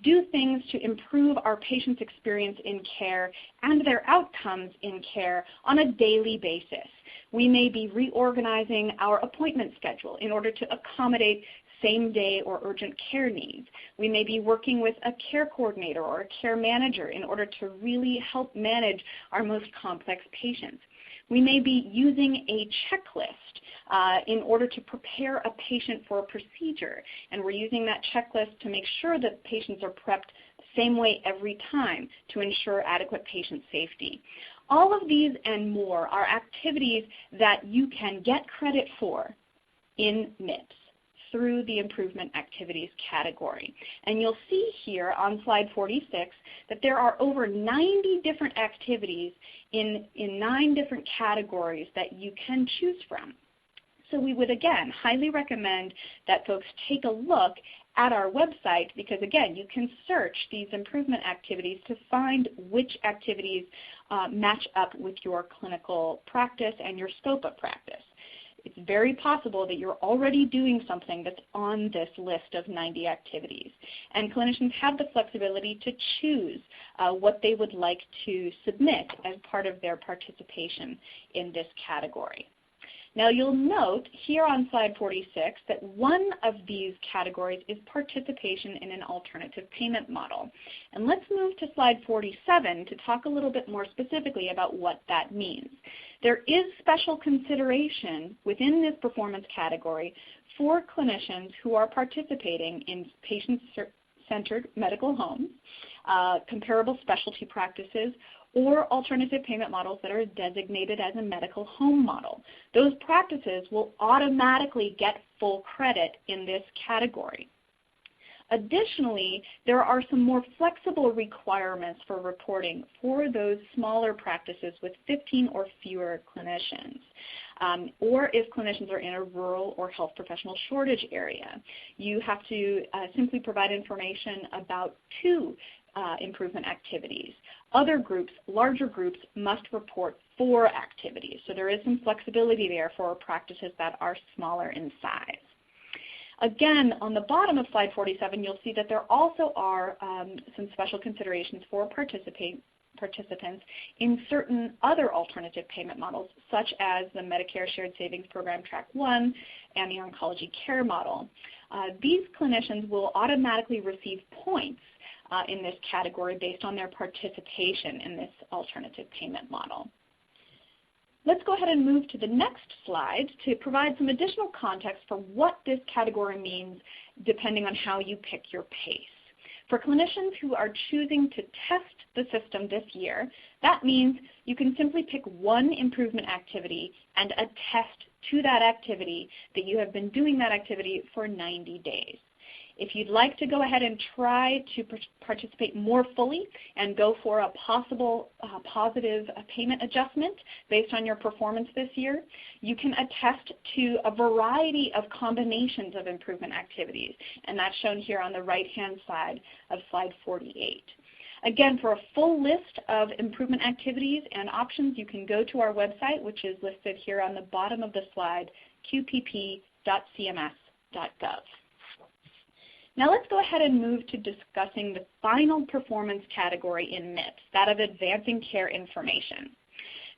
do things to improve our patients' experience in care and their outcomes in care on a daily basis. We may be reorganizing our appointment schedule in order to accommodate same-day or urgent care needs. We may be working with a care coordinator or a care manager in order to really help manage our most complex patients. We may be using a checklist in order to prepare a patient for a procedure, and we're using that checklist to make sure that patients are prepped the same way every time to ensure adequate patient safety. All of these and more are activities that you can get credit for in MIPS through the improvement activities category. And you'll see here on slide 46 that there are over 90 different activities in 9 different categories that you can choose from. So we would, again, highly recommend that folks take a look at our website because, again, you can search these improvement activities to find which activities match up with your clinical practice and your scope of practice. It's very possible that you're already doing something that's on this list of 90 activities. And clinicians have the flexibility to choose what they would like to submit as part of their participation in this category. Now you'll note here on slide 46 that one of these categories is participation in an alternative payment model. And let's move to slide 47 to talk a little bit more specifically about what that means. There is special consideration within this performance category for clinicians who are participating in patient-centered medical homes, comparable specialty practices, or alternative payment models that are designated as a medical home model. Those practices will automatically get full credit in this category. Additionally, there are some more flexible requirements for reporting for those smaller practices with 15 or fewer clinicians, or if clinicians are in a rural or health professional shortage area. You have to simply provide information about 2 improvement activities. Other groups, larger groups, must report 4 activities. So there is some flexibility there for practices that are smaller in size. Again, on the bottom of slide 47, you'll see that there also are some special considerations for participants in certain other alternative payment models, such as the Medicare Shared Savings Program Track 1 and the Oncology Care Model. These clinicians will automatically receive points in this category based on their participation in this alternative payment model. Let's go ahead and move to the next slide to provide some additional context for what this category means depending on how you pick your PACE. For clinicians who are choosing to test the system this year, that means you can simply pick one improvement activity and attest to that activity that you have been doing that activity for 90 days. If you'd like to go ahead and try to participate more fully and go for a possible positive payment adjustment based on your performance this year, you can attest to a variety of combinations of improvement activities, and that's shown here on the right-hand side of slide 48. Again, for a full list of improvement activities and options, you can go to our website, which is listed here on the bottom of the slide, qpp.cms.gov. Now let's go ahead and move to discussing the final performance category in MIPS, that of advancing care information.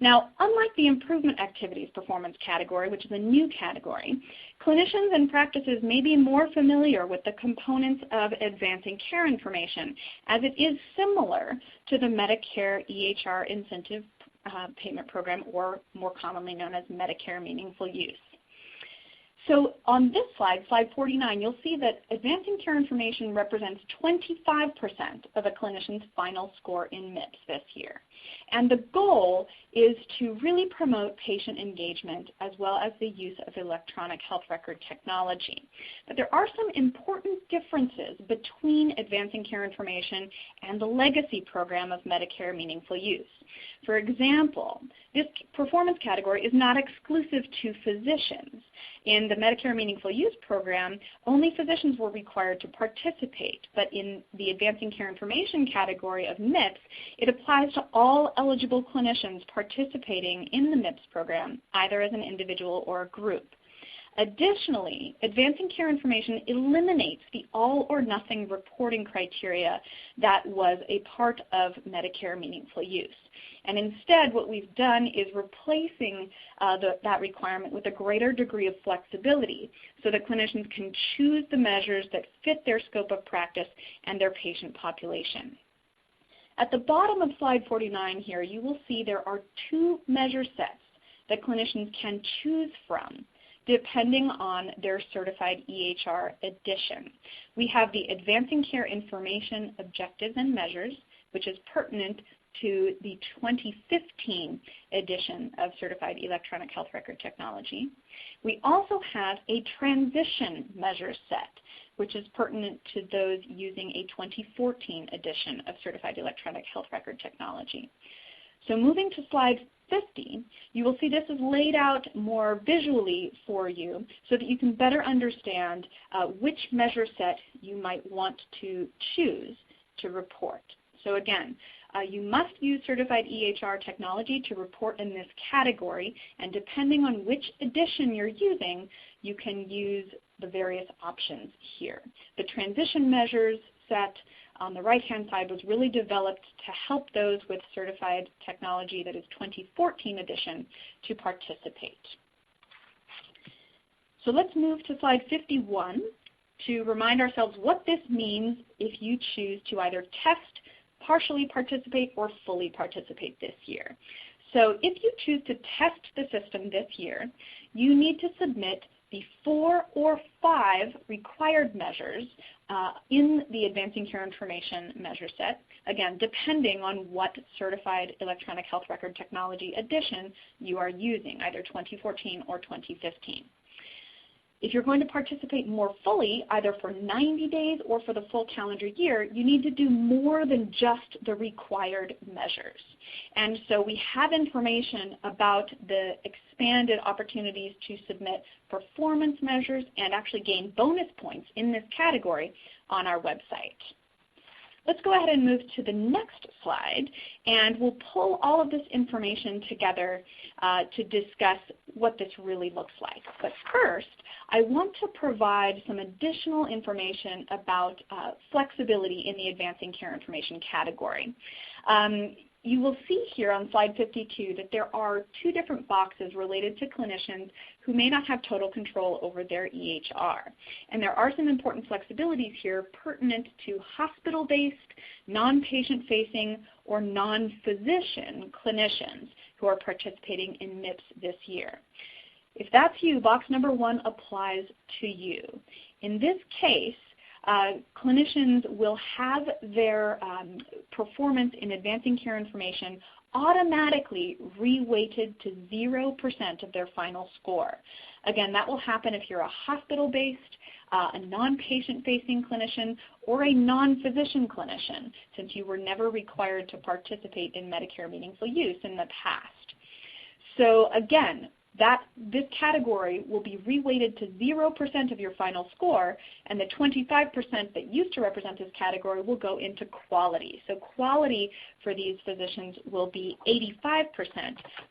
Now, unlike the improvement activities performance category, which is a new category, clinicians and practices may be more familiar with the components of advancing care information, as it is similar to the Medicare EHR incentive payment program, or more commonly known as Medicare Meaningful Use. So on this slide, slide 49, you'll see that advancing care information represents 25% of a clinician's final score in MIPS this year. And the goal is to really promote patient engagement as well as the use of electronic health record technology. But there are some important differences between advancing care information and the legacy program of Medicare Meaningful Use. For example, this performance category is not exclusive to physicians. In the Medicare Meaningful Use program, only physicians were required to participate, but in the Advancing Care Information category of MIPS, it applies to all eligible clinicians participating in the MIPS program, either as an individual or a group. Additionally, advancing care information eliminates the all-or-nothing reporting criteria that was a part of Medicare Meaningful Use. And instead, what we've done is replacing that requirement with a greater degree of flexibility so that clinicians can choose the measures that fit their scope of practice and their patient population. At the bottom of slide 49 here, you will see there are two measure sets that clinicians can choose from depending on their certified EHR edition. We have the Advancing Care Information Objectives and Measures, which is pertinent to the 2015 edition of Certified Electronic Health Record Technology. We also have a Transition Measure set, which is pertinent to those using a 2014 edition of Certified Electronic Health Record Technology. So moving to slide 50, you will see this is laid out more visually for you so that you can better understand which measure set you might want to choose to report. So again, you must use certified EHR technology to report in this category, and depending on which edition you're using, you can use the various options here. The transition measures set on the right-hand side was really developed to help those with certified technology that is 2014 edition to participate. So let's move to slide 51 to remind ourselves what this means if you choose to either test, partially participate, or fully participate this year. So if you choose to test the system this year, you need to submit the 4 or 5 required measures in the Advancing Care Information measure set, again, depending on what Certified Electronic Health Record Technology edition you are using, either 2014 or 2015. If you're going to participate more fully, either for 90 days or for the full calendar year, you need to do more than just the required measures. And so we have information about the expanded opportunities to submit performance measures and actually gain bonus points in this category on our website. Let's go ahead and move to the next slide, and we'll pull all of this information together to discuss what this really looks like. But first, I want to provide some additional information about flexibility in the Advancing Care Information category. You will see here on slide 52 that there are 2 different boxes related to clinicians who may not have total control over their EHR. And there are some important flexibilities here pertinent to hospital-based, non-patient-facing, or non-physician clinicians who are participating in MIPS this year. If that's you, box number 1 applies to you. In this case, clinicians will have their performance in advancing care information automatically reweighted to 0% of their final score. Again, that will happen if you're a hospital-based, a non-patient-facing clinician, or a non-physician clinician, since you were never required to participate in Medicare Meaningful Use in the past. So again, this category will be reweighted to 0% of your final score, and the 25% that used to represent this category will go into quality. So quality for these physicians will be 85%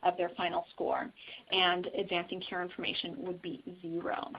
of their final score, and advancing care information would be 0.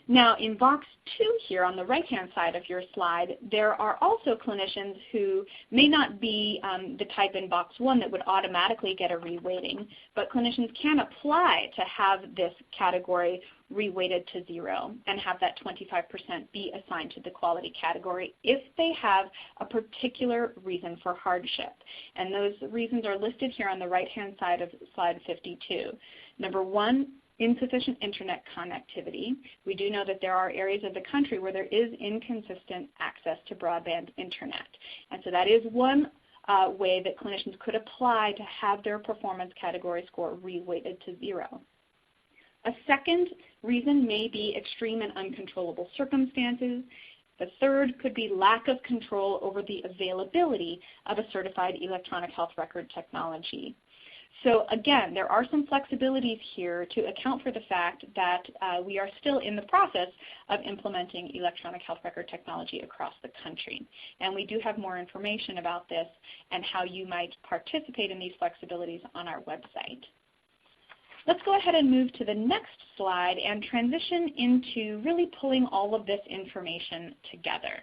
Now, in box 2 here on the right-hand side of your slide, there are also clinicians who may not be the type in box 1 that would automatically get a reweighting, but clinicians can apply to have this category reweighted to 0 and have that 25% be assigned to the quality category if they have a particular reason for hardship. And those reasons are listed here on the right-hand side of slide 52. Number 1, insufficient internet connectivity. We do know that there are areas of the country where there is inconsistent access to broadband internet. And so that is one way that clinicians could apply to have their performance category score reweighted to 0. A second reason may be extreme and uncontrollable circumstances. The third could be lack of control over the availability of a certified electronic health record technology. So again, there are some flexibilities here to account for the fact that we are still in the process of implementing electronic health record technology across the country. And we do have more information about this and how you might participate in these flexibilities on our website. Let's go ahead and move to the next slide and transition into really pulling all of this information together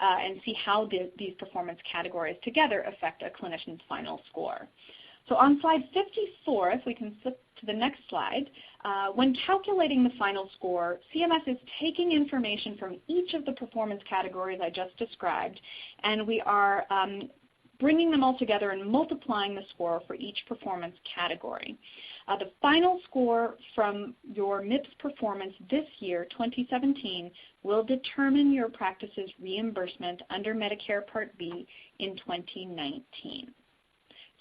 and see how these performance categories together affect a clinician's final score. So on slide 54, if we can flip to the next slide, when calculating the final score, CMS is taking information from each of the performance categories I just described, and we are bringing them all together and multiplying the score for each performance category. The final score from your MIPS performance this year, 2017, will determine your practice's reimbursement under Medicare Part B in 2019.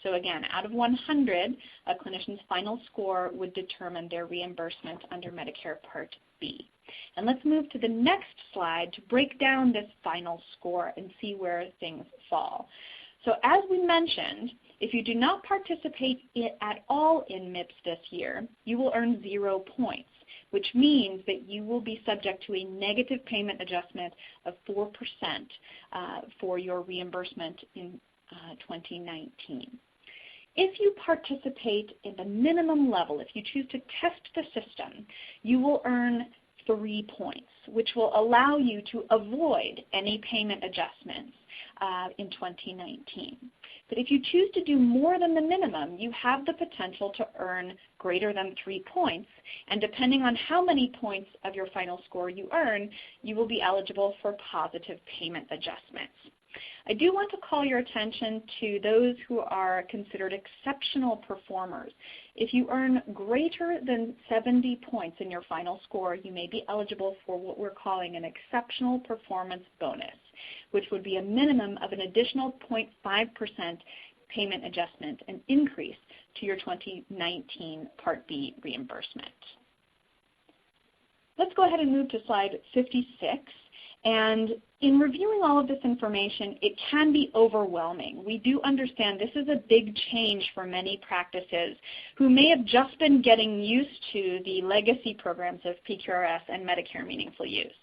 So again, out of 100, a clinician's final score would determine their reimbursement under Medicare Part B. And let's move to the next slide to break down this final score and see where things fall. So as we mentioned, if you do not participate at all in MIPS this year, you will earn 0 points, which means that you will be subject to a negative payment adjustment of 4% for your reimbursement in 2019. If you participate in the minimum level, if you choose to test the system, you will earn 3 points, which will allow you to avoid any payment adjustments in 2019. But if you choose to do more than the minimum, you have the potential to earn greater than 3 points, and depending on how many points of your final score you earn, you will be eligible for positive payment adjustments. I do want to call your attention to those who are considered exceptional performers. If you earn greater than 70 points in your final score, you may be eligible for what we're calling an exceptional performance bonus, which would be a minimum of an additional 0.5% payment adjustment, an increase to your 2019 Part B reimbursement. Let's go ahead and move to slide 56. And in reviewing all of this information, it can be overwhelming. We do understand this is a big change for many practices who may have just been getting used to the legacy programs of PQRS and Medicare Meaningful Use.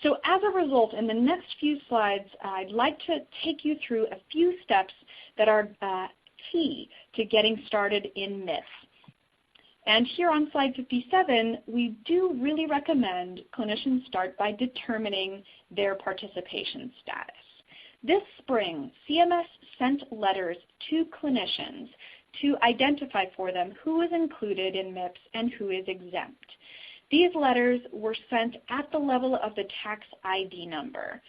So as a result, in the next few slides, I'd like to take you through a few steps that are key to getting started in MIPS. And here on slide 57, we do really recommend clinicians start by determining their participation status. This spring, CMS sent letters to clinicians to identify for them who is included in MIPS and who is exempt. These letters were sent at the level of the tax ID number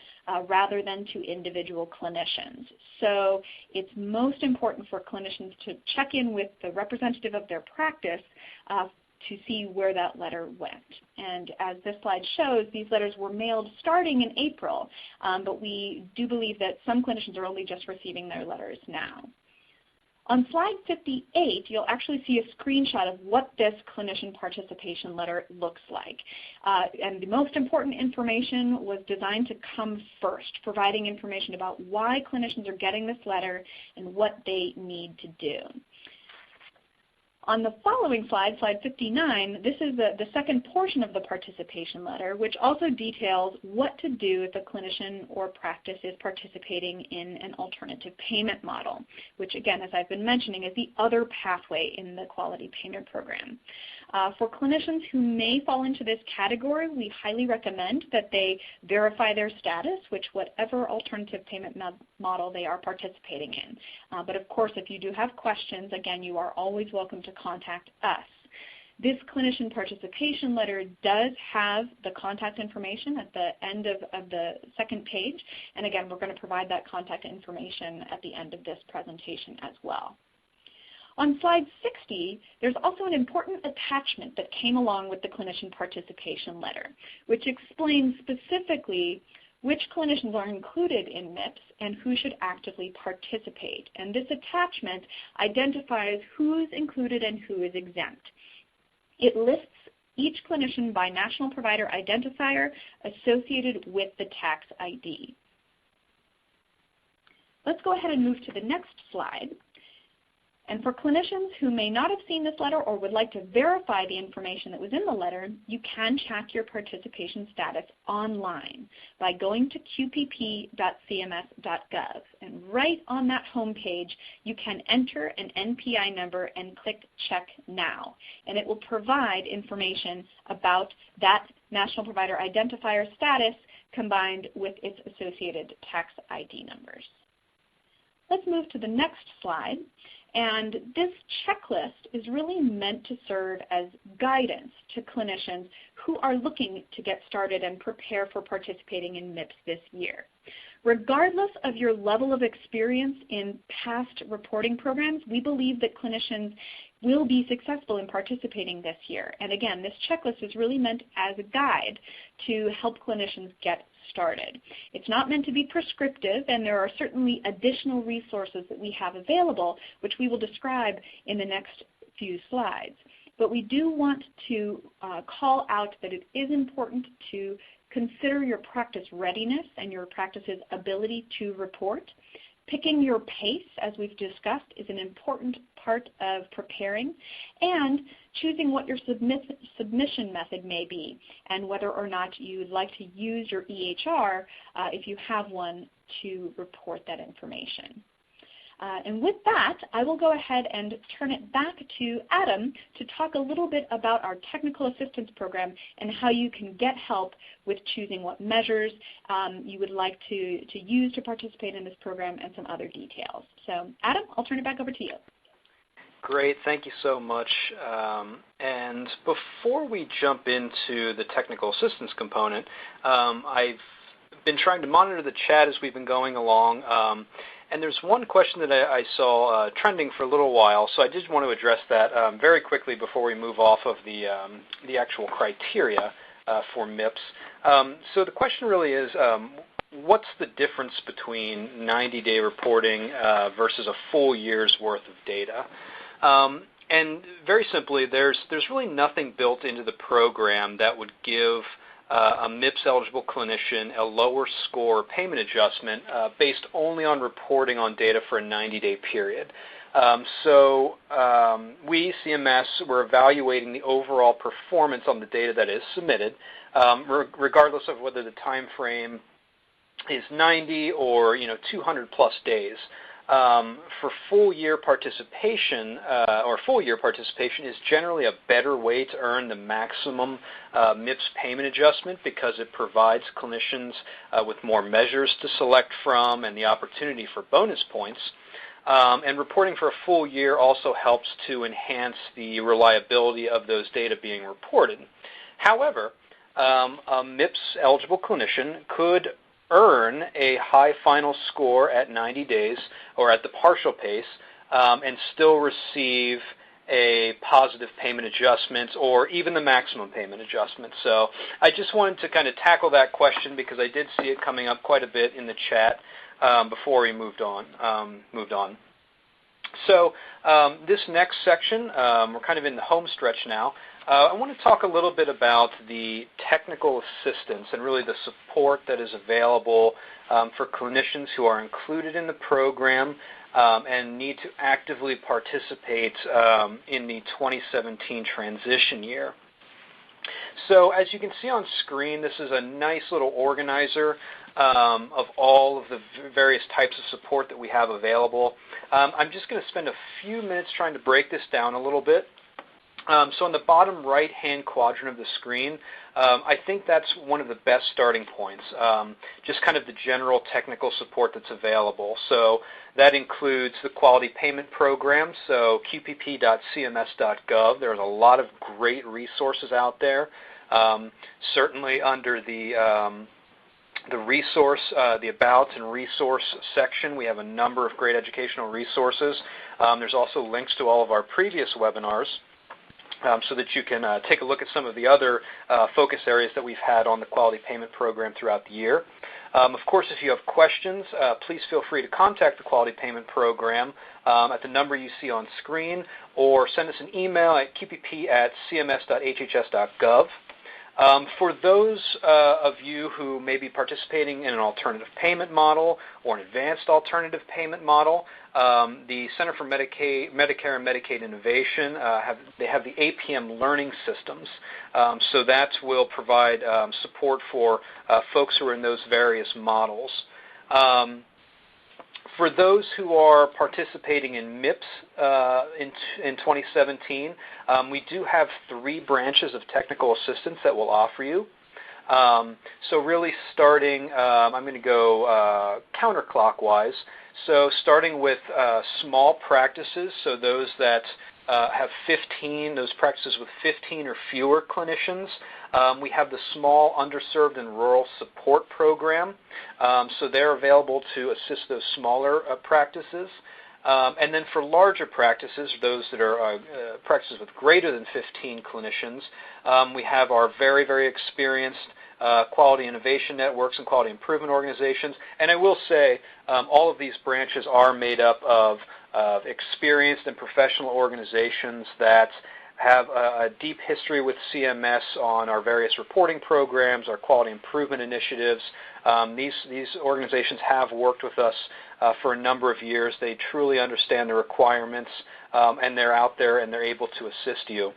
rather than to individual clinicians. So it's most important for clinicians to check in with the representative of their practice to see where that letter went. And as this slide shows, these letters were mailed starting in April, but we do believe that some clinicians are only just receiving their letters now. On slide 58, you'll actually see a screenshot of what this clinician participation letter looks like. And the most important information was designed to come first, providing information about why clinicians are getting this letter and what they need to do. On the following slide, slide 59, this is the second portion of the participation letter, which also details what to do if a clinician or practice is participating in an alternative payment model, which again, as I've been mentioning, is the other pathway in the quality payment program. For clinicians who may fall into this category, we highly recommend that they verify their status, whatever alternative payment model they are participating in. But of course, if you do have questions, again, you are always welcome to contact us. This clinician participation letter does have the contact information at the end of the second page. And again, we're going to provide that contact information at the end of this presentation as well. On slide 60, there's also an important attachment that came along with the clinician participation letter, which explains specifically which clinicians are included in MIPS and who should actively participate. And this attachment identifies who is included and who is exempt. It lists each clinician by national provider identifier associated with the tax ID. Let's go ahead and move to the next slide. And for clinicians who may not have seen this letter or would like to verify the information that was in the letter, you can check your participation status online by going to qpp.cms.gov. And right on that home page, you can enter an NPI number and click Check Now. And it will provide information about that National Provider Identifier status combined with its associated tax ID numbers. Let's move to the next slide. And this checklist is really meant to serve as guidance to clinicians who are looking to get started and prepare for participating in MIPS this year. Regardless of your level of experience in past reporting programs, we believe that clinicians will be successful in participating this year. And again, this checklist is really meant as a guide to help clinicians get started. It's not meant to be prescriptive, and there are certainly additional resources that we have available, which we will describe in the next few slides. But we do want to call out that it is important to consider your practice readiness and your practice's ability to report. Picking your pace, as we've discussed, is an important part of preparing, and choosing what your submission method may be and whether or not you would like to use your EHR, if you have one, to report that information. And with that, I will go ahead and turn it back to Adam to talk a little bit about our technical assistance program and how you can get help with choosing what measures you would like to use to participate in this program and some other details. So Adam, I'll turn it back over to you. Great, thank you so much. And before we jump into the technical assistance component, I've been trying to monitor the chat as we've been going along. And there's one question that I saw trending for a little while, so I just want to address that very quickly before we move off of the actual criteria for MIPS. So the question really is, what's the difference between 90-day reporting versus a full year's worth of data? And very simply, there's really nothing built into the program that would give a MIPS-eligible clinician a lower score payment adjustment based only on reporting on data for a 90-day period. So we, CMS, we're evaluating the overall performance on the data that is submitted, regardless of whether the time frame is 90 or 200 plus days. For full-year participation, is generally a better way to earn the maximum MIPS payment adjustment because it provides clinicians with more measures to select from and the opportunity for bonus points. And reporting for a full year also helps to enhance the reliability of those data being reported. However, a MIPS-eligible clinician could earn a high final score at 90 days or at the partial pace and still receive a positive payment adjustment or even the maximum payment adjustment. So I just wanted to kind of tackle that question because I did see it coming up quite a bit in the chat before we moved on. So this next section, we're kind of in the home stretch now. I want to talk a little bit about the technical assistance and really the support that is available for clinicians who are included in the program and need to actively participate in the 2017 transition year. So as you can see on screen, this is a nice little organizer of all of the various types of support that we have available. I'm just going to spend a few minutes trying to break this down a little bit. So on the bottom right-hand quadrant of the screen, I think that's one of the best starting points, just kind of the general technical support that's available. So that includes the quality payment program, so qpp.cms.gov. There's a lot of great resources out there. Certainly under the resource, the About and Resource section, we have a number of great educational resources. There's also links to all of our previous webinars. So that you can take a look at some of the other focus areas that we've had on the quality payment program throughout the year. Of course, if you have questions, please feel free to contact the quality payment program at the number you see on screen, or send us an email at qpp@cms.hhs.gov. For those of you who may be participating in an alternative payment model or an advanced alternative payment model, the Center for Medicare and Medicaid Innovation, they have the APM learning systems. So that will provide support for folks who are in those various models. For those who are participating in MIPS in 2017, we do have 3 branches of technical assistance that we'll offer you. So really starting, I'm going to go counterclockwise. So starting with small practices, so those that have 15, those practices with 15 or fewer clinicians. We have the Small, Underserved, and Rural Support Program. So they're available to assist those smaller practices. And then for larger practices, those that are practices with greater than 15 clinicians, we have our very, very experienced quality innovation networks and quality improvement organizations. And I will say all of these branches are made up of experienced and professional organizations that have a deep history with CMS on our various reporting programs, our quality improvement initiatives. These organizations have worked with us for a number of years. They truly understand the requirements, and they're out there and they're able to assist you.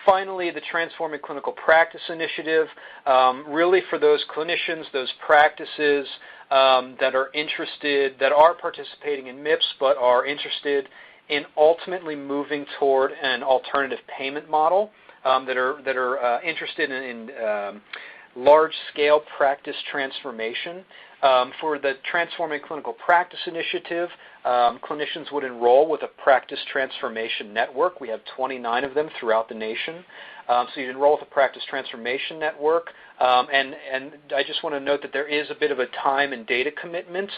Finally, the Transforming Clinical Practice Initiative, really for those clinicians, those practices that are interested, that are participating in MIPS but are interested in ultimately moving toward an alternative payment model, that are interested in large-scale practice transformation. For the Transforming Clinical Practice Initiative, clinicians would enroll with a practice transformation network. We have 29 of them throughout the nation. So you'd enroll with a practice transformation network. And I just want to note that there is a bit of a time and data commitment.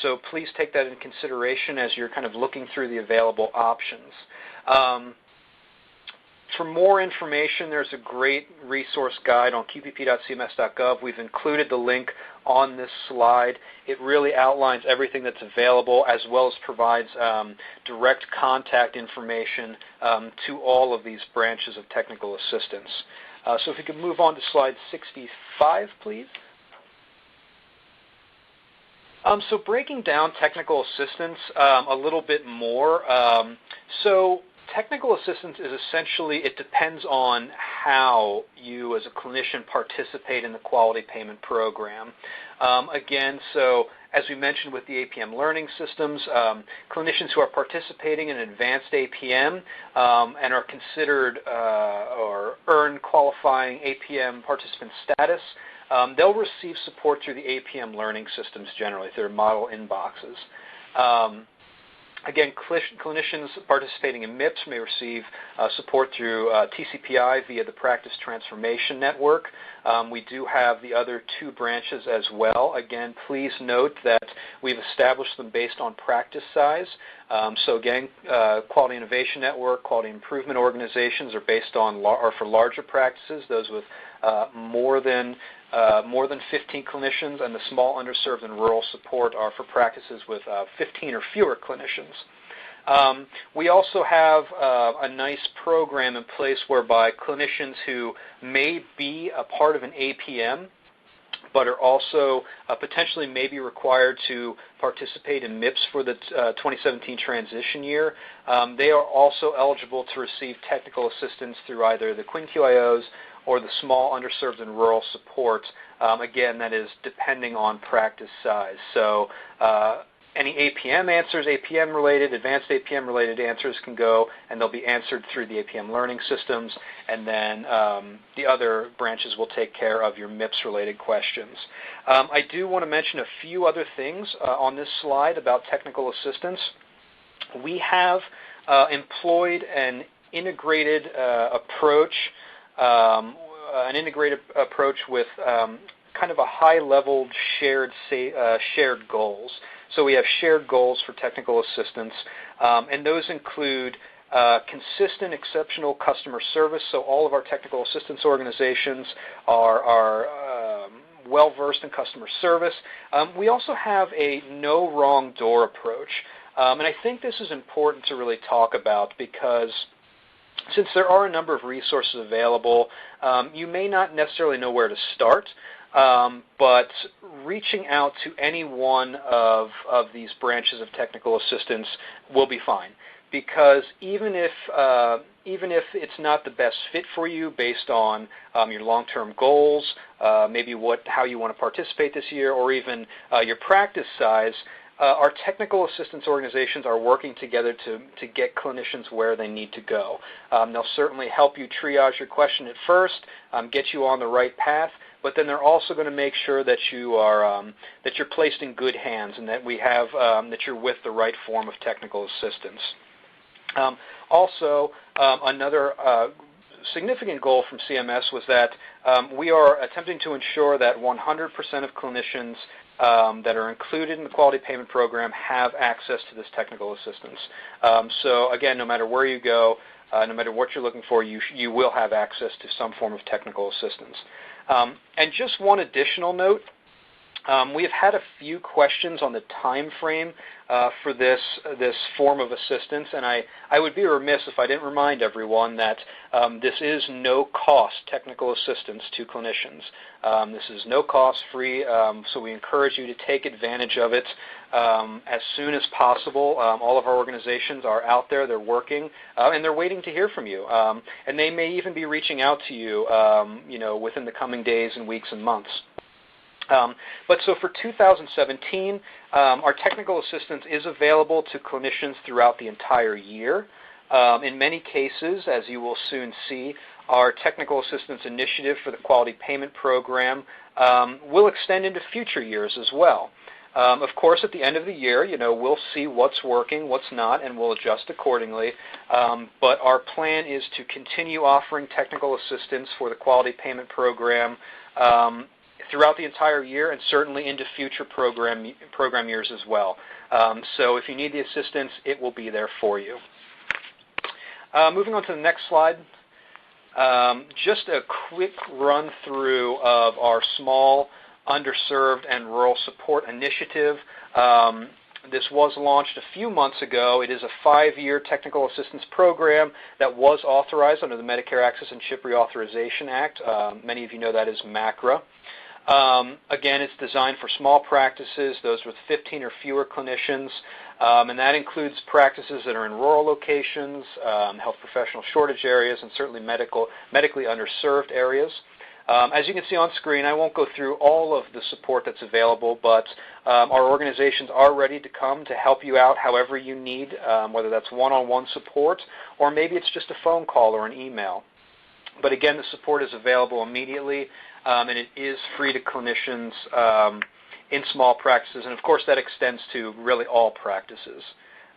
So please take that into consideration as you're kind of looking through the available options. For more information, there's a great resource guide on qpp.cms.gov. We've included the link on this slide. It really outlines everything that's available, as well as provides direct contact information to all of these branches of technical assistance. So if we could move on to slide 65, please. So breaking down technical assistance a little bit more. So technical assistance is essentially, it depends on how you as a clinician participate in the quality payment program. Again, so as we mentioned with the APM learning systems, clinicians who are participating in advanced APM and are considered or earn qualifying APM participant status, they'll receive support through the APM learning systems generally, through their model inboxes. Again, clinicians participating in MIPS may receive support through TCPI via the Practice Transformation Network. We do have the other two branches as well. Again, please note that we've established them based on practice size. So again, Quality Innovation Network, Quality Improvement Organizations are based on are for larger practices, those with more than 15 clinicians, and the small, underserved, and rural support are for practices with 15 or fewer clinicians. We also have a nice program in place whereby clinicians who may be a part of an APM but are also potentially may be required to participate in MIPS for the 2017 transition year. They are also eligible to receive technical assistance through either the QuinnQIOs or the small, underserved, and rural support. Again, that is depending on practice size. So any APM answers, APM-related, advanced APM-related answers can go, and they'll be answered through the APM learning systems, and then the other branches will take care of your MIPS-related questions. I do want to mention a few other things on this slide about technical assistance. We have employed an integrated approach with kind of a high-level shared goals. So we have shared goals for technical assistance, and those include consistent, exceptional customer service. So all of our technical assistance organizations are well-versed in customer service. We also have a no wrong door approach, and I think this is important to really talk about because since there are a number of resources available, you may not necessarily know where to start. But reaching out to any one of these branches of technical assistance will be fine, because even if it's not the best fit for you based on your long-term goals, maybe how you want to participate this year, or even your practice size, our technical assistance organizations are working together to get clinicians where they need to go. They'll certainly help you triage your question at first, get you on the right path, but then they're also going to make sure that you are that you're placed in good hands and that that you're with the right form of technical assistance. Also, another significant goal from CMS was that we are attempting to ensure that 100% of clinicians that are included in the quality payment program have access to this technical assistance. So again, no matter where you go, no matter what you're looking for, you will have access to some form of technical assistance. And just one additional note, we have had a few questions on the time frame for this form of assistance, and I would be remiss if I didn't remind everyone that this is no-cost technical assistance to clinicians. This is no-cost, free, so we encourage you to take advantage of it as soon as possible. All of our organizations are out there, they're working, and they're waiting to hear from you. And they may even be reaching out to you, within the coming days and weeks and months. But so for 2017, our technical assistance is available to clinicians throughout the entire year. In many cases, as you will soon see, our technical assistance initiative for the quality payment program will extend into future years as well. Of course, at the end of the year, we'll see what's working, what's not, and we'll adjust accordingly. But our plan is to continue offering technical assistance for the quality payment program throughout the entire year and certainly into future program years as well. So if you need the assistance, it will be there for you. Moving on to the next slide. Just a quick run through of our small, underserved, and rural support initiative. This was launched a few months ago. It is a 5-year technical assistance program that was authorized under the Medicare Access and CHIP Reauthorization Act. Many of you know that as MACRA. Again, it's designed for small practices, those with 15 or fewer clinicians, and that includes practices that are in rural locations, health professional shortage areas, and certainly medically underserved areas. As you can see on screen, I won't go through all of the support that's available, but our organizations are ready to come to help you out however you need, whether that's one-on-one support or maybe it's just a phone call or an email. But again, the support is available immediately, and it is free to clinicians in small practices, and of course that extends to really all practices.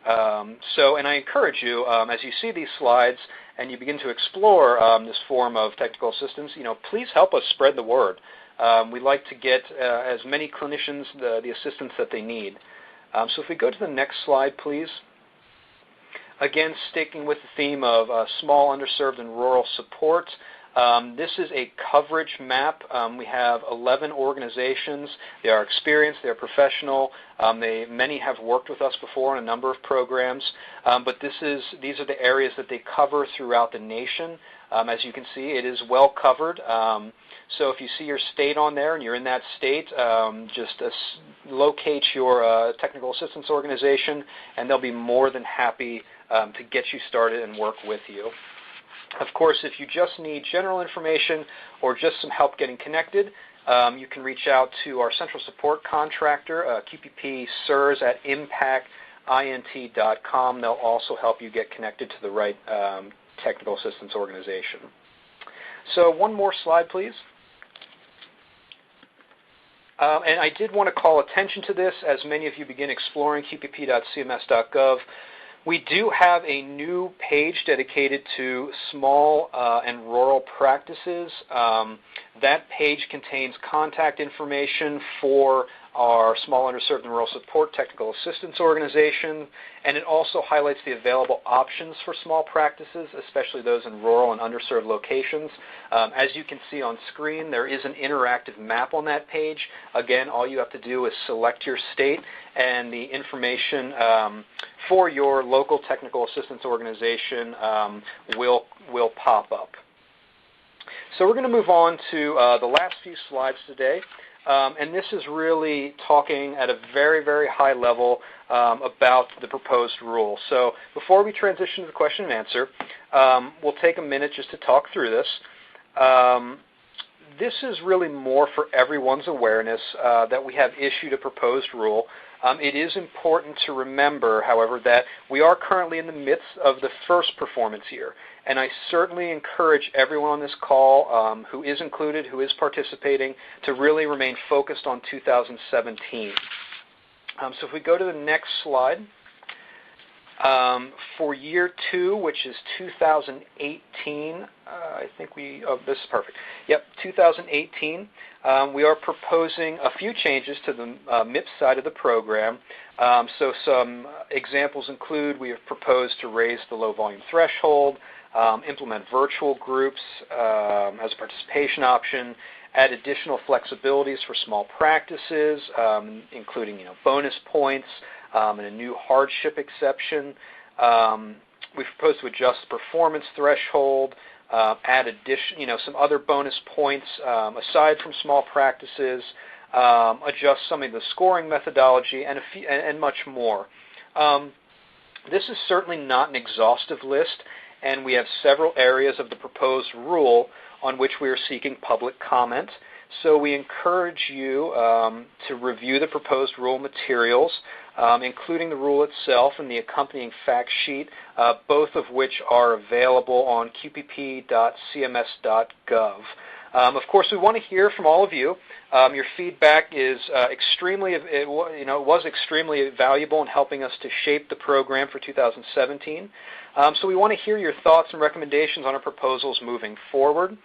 And I encourage you, as you see these slides and you begin to explore this form of technical assistance, please help us spread the word. We'd like to get as many clinicians the assistance that they need. So if we go to the next slide, please. Again, sticking with the theme of small, underserved, and rural support. This is a coverage map. We have 11 organizations. They are experienced. They are professional. Many have worked with us before on a number of programs. But these are the areas that they cover throughout the nation. As you can see, it is well covered. So if you see your state on there and you're in that state, just locate your technical assistance organization, and they'll be more than happy to get you started and work with you. Of course, if you just need general information or just some help getting connected, you can reach out to our central support contractor, QPP SIRS at impactint.com. They'll also help you get connected to the right technical assistance organization. So one more slide, please. And I did want to call attention to this as many of you begin exploring qpp.cms.gov. We do have a new page dedicated to small and rural practices. That page contains contact information for our Small, Underserved, and Rural Support Technical Assistance Organization, and it also highlights the available options for small practices, especially those in rural and underserved locations. As you can see on screen, there is an interactive map on that page. Again, all you have to do is select your state, and the information for your local technical assistance organization will pop up. So we're going to move on to the last few slides today. And this is really talking at a very, very high level about the proposed rule. So before we transition to the question and answer, we'll take a minute just to talk through this. This is really more for everyone's awareness that we have issued a proposed rule. It is important to remember, however, that we are currently in the midst of the first performance year. And I certainly encourage everyone on this call who is included, who is participating, to really remain focused on 2017. So if we go to the next slide, for year 2, which is 2018, this is perfect. Yep, 2018, we are proposing a few changes to the MIPS side of the program. So some examples include we have proposed to raise the low volume threshold, implement virtual groups as a participation option, add additional flexibilities for small practices, including bonus points and a new hardship exception. We've proposed to adjust the performance threshold, add some other bonus points aside from small practices, adjust some of the scoring methodology, and much more. This is certainly not an exhaustive list, and we have several areas of the proposed rule on which we are seeking public comment. So we encourage you to review the proposed rule materials, including the rule itself and the accompanying fact sheet, both of which are available on qpp.cms.gov. Of course, we want to hear from all of you. Your feedback is was extremely valuable in helping us to shape the program for 2017. So we want to hear your thoughts and recommendations on our proposals moving forward.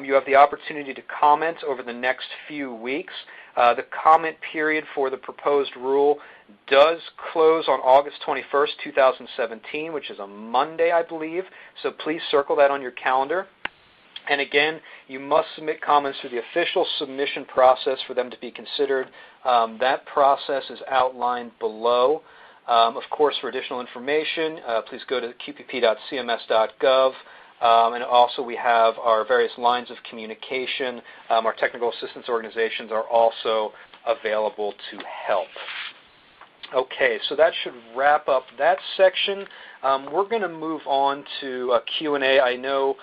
You have the opportunity to comment over the next few weeks. The comment period for the proposed rule does close on August 21st, 2017, which is a Monday, I believe. So please circle that on your calendar. And again, you must submit comments through the official submission process for them to be considered. That process is outlined below. Of course, for additional information, please go to qpp.cms.gov. And also we have our various lines of communication. Our technical assistance organizations are also available to help. Okay, so that should wrap up that section. We're going to move on to Q&A. I know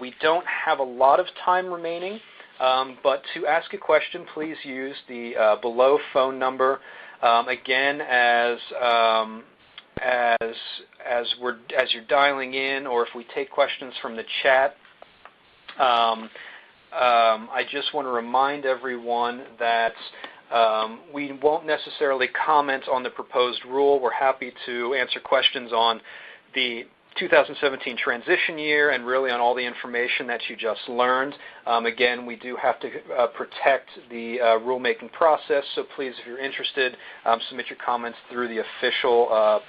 we don't have a lot of time remaining, but to ask a question, please use the below phone number. Again, as you're dialing in, or if we take questions from the chat, I just want to remind everyone that We won't necessarily comment on the proposed rule. We're happy to answer questions on the 2017 transition year and really on all the information that you just learned. Again, we do have to protect the rulemaking process, so please, if you're interested, submit your comments through the official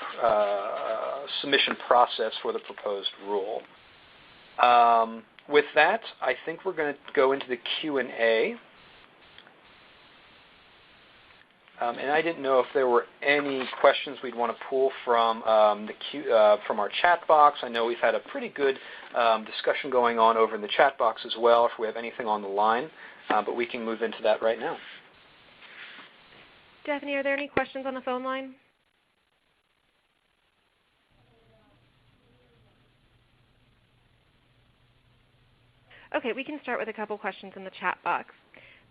submission process for the proposed rule. With that, I think we're going to go into the Q&A. And I didn't know if there were any questions we'd want to pull from from our chat box. I know we've had a pretty good discussion going on over in the chat box as well, if we have anything on the line, but we can move into that right now. Stephanie, are there any questions on the phone line? Okay, we can start with a couple questions in the chat box.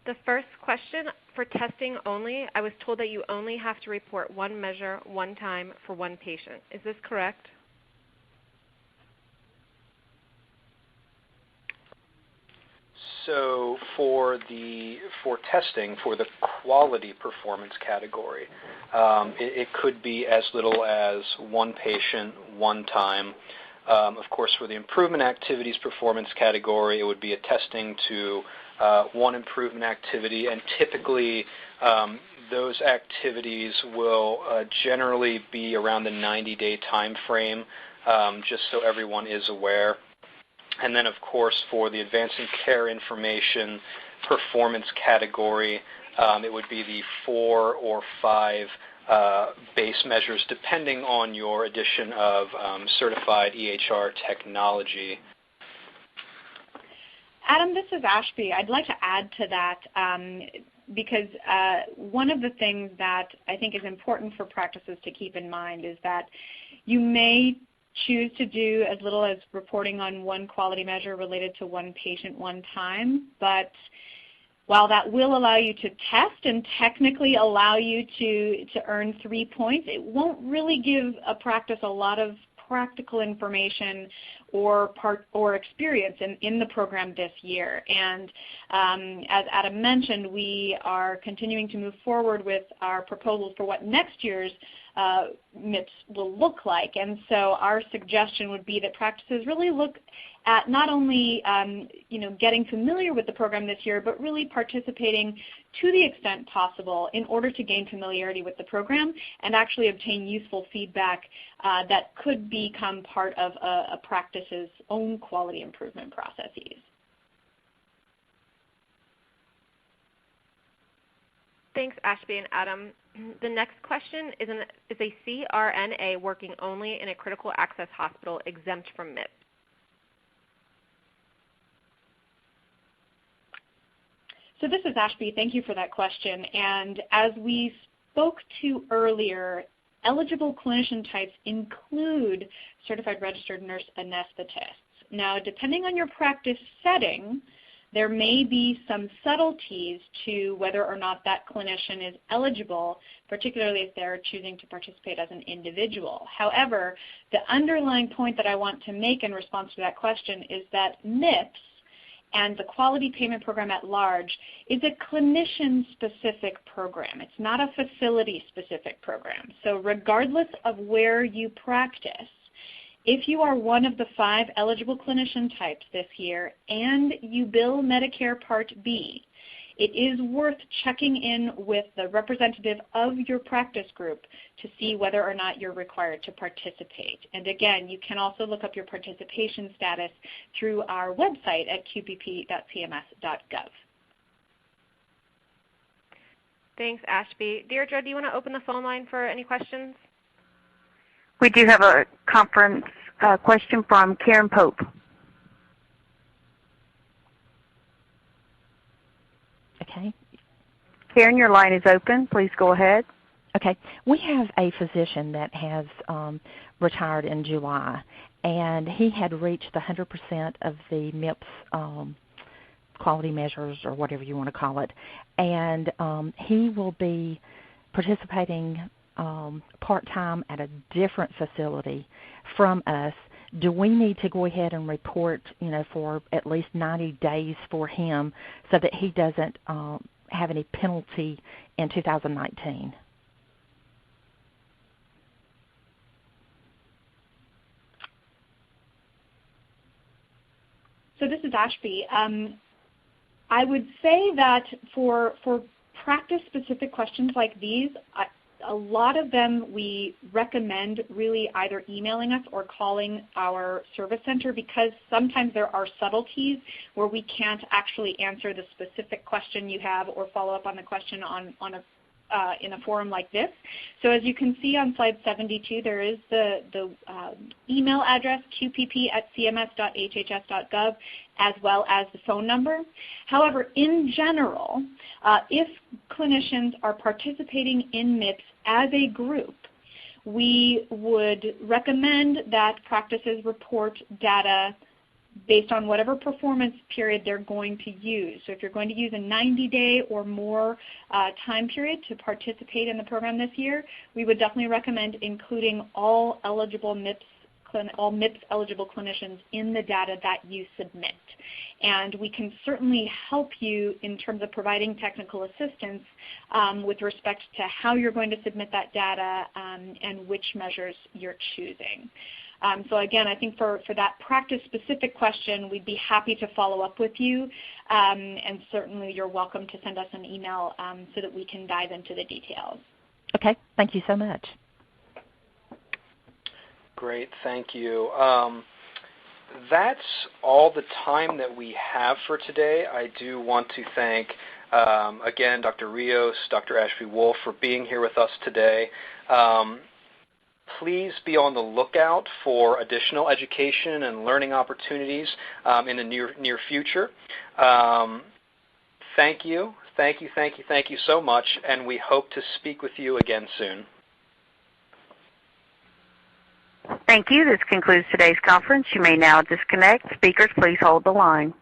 The first question, for testing only, I was told that you only have to report one measure one time for one patient. Is this correct? So for testing, for the quality performance category, it could be as little as one patient, one time. Of course, for the improvement activities performance category, it would be a testing to one improvement activity, and typically those activities will generally be around the 90-day time frame, just so everyone is aware. And then, of course, for the advancing care information performance category, it would be the 4 or 5 base measures, depending on your addition of certified EHR technology. Adam, this is Ashby. I'd like to add to that because one of the things that I think is important for practices to keep in mind is that you may choose to do as little as reporting on one quality measure related to one patient one time, but while that will allow you to test and technically allow you to earn 3 points, it won't really give a practice a lot of practical information or experience in the program this year. And as Adam mentioned, we are continuing to move forward with our proposals for what next year's MIPS will look like. And so our suggestion would be that practices really look at not only getting familiar with the program this year, but really participating to the extent possible in order to gain familiarity with the program and actually obtain useful feedback that could become part of a practice's own quality improvement processes. Thanks, Ashby and Adam. The next question is a CRNA working only in a critical access hospital exempt from MIPS? So this is Ashby. Thank you for that question. And as we spoke to earlier, eligible clinician types include certified registered nurse anesthetists. Now, depending on your practice setting, there may be some subtleties to whether or not that clinician is eligible, particularly if they're choosing to participate as an individual. However, the underlying point that I want to make in response to that question is that MIPS and the quality payment program at large is a clinician-specific program. It's not a facility-specific program. So regardless of where you practice, if you are one of the 5 eligible clinician types this year and you bill Medicare Part B, it is worth checking in with the representative of your practice group to see whether or not you're required to participate. And again, you can also look up your participation status through our website at qpp.cms.gov. Thanks, Ashby. Deirdre, do you want to open the phone line for any questions? We do have a conference question from Karen Pope. Okay. Karen, your line is open. Please go ahead. Okay. We have a physician that has retired in July, and he had reached 100% of the MIPS quality measures, or whatever you want to call it, and he will be participating part-time at a different facility from us. Do we need to go ahead and report, for at least 90 days for him so that he doesn't have any penalty in 2019. So this is Ashby. I would say that for practice-specific questions like these, a lot of them we recommend really either emailing us or calling our service center, because sometimes there are subtleties where we can't actually answer the specific question you have or follow up on the question in a forum like this. So as you can see on slide 72, there is the email address, qpp@cms.hhs.gov, as well as the phone number. However, in general, if clinicians are participating in MIPS as a group, we would recommend that practices report data based on whatever performance period they're going to use. So if you're going to use a 90-day or more time period to participate in the program this year, we would definitely recommend including all MIPS-eligible clinicians in the data that you submit. And we can certainly help you in terms of providing technical assistance with respect to how you're going to submit that data and which measures you're choosing. So again, I think for that practice-specific question, we'd be happy to follow up with you, and certainly you're welcome to send us an email so that we can dive into the details. Okay, thank you so much. Great, thank you. That's all the time that we have for today. I do want to thank, again, Dr. Rios, Dr. Ashby Wolf for being here with us today. Please be on the lookout for additional education and learning opportunities in the near future. Thank you so much, and we hope to speak with you again soon. Thank you. This concludes today's conference. You may now disconnect. Speakers, please hold the line.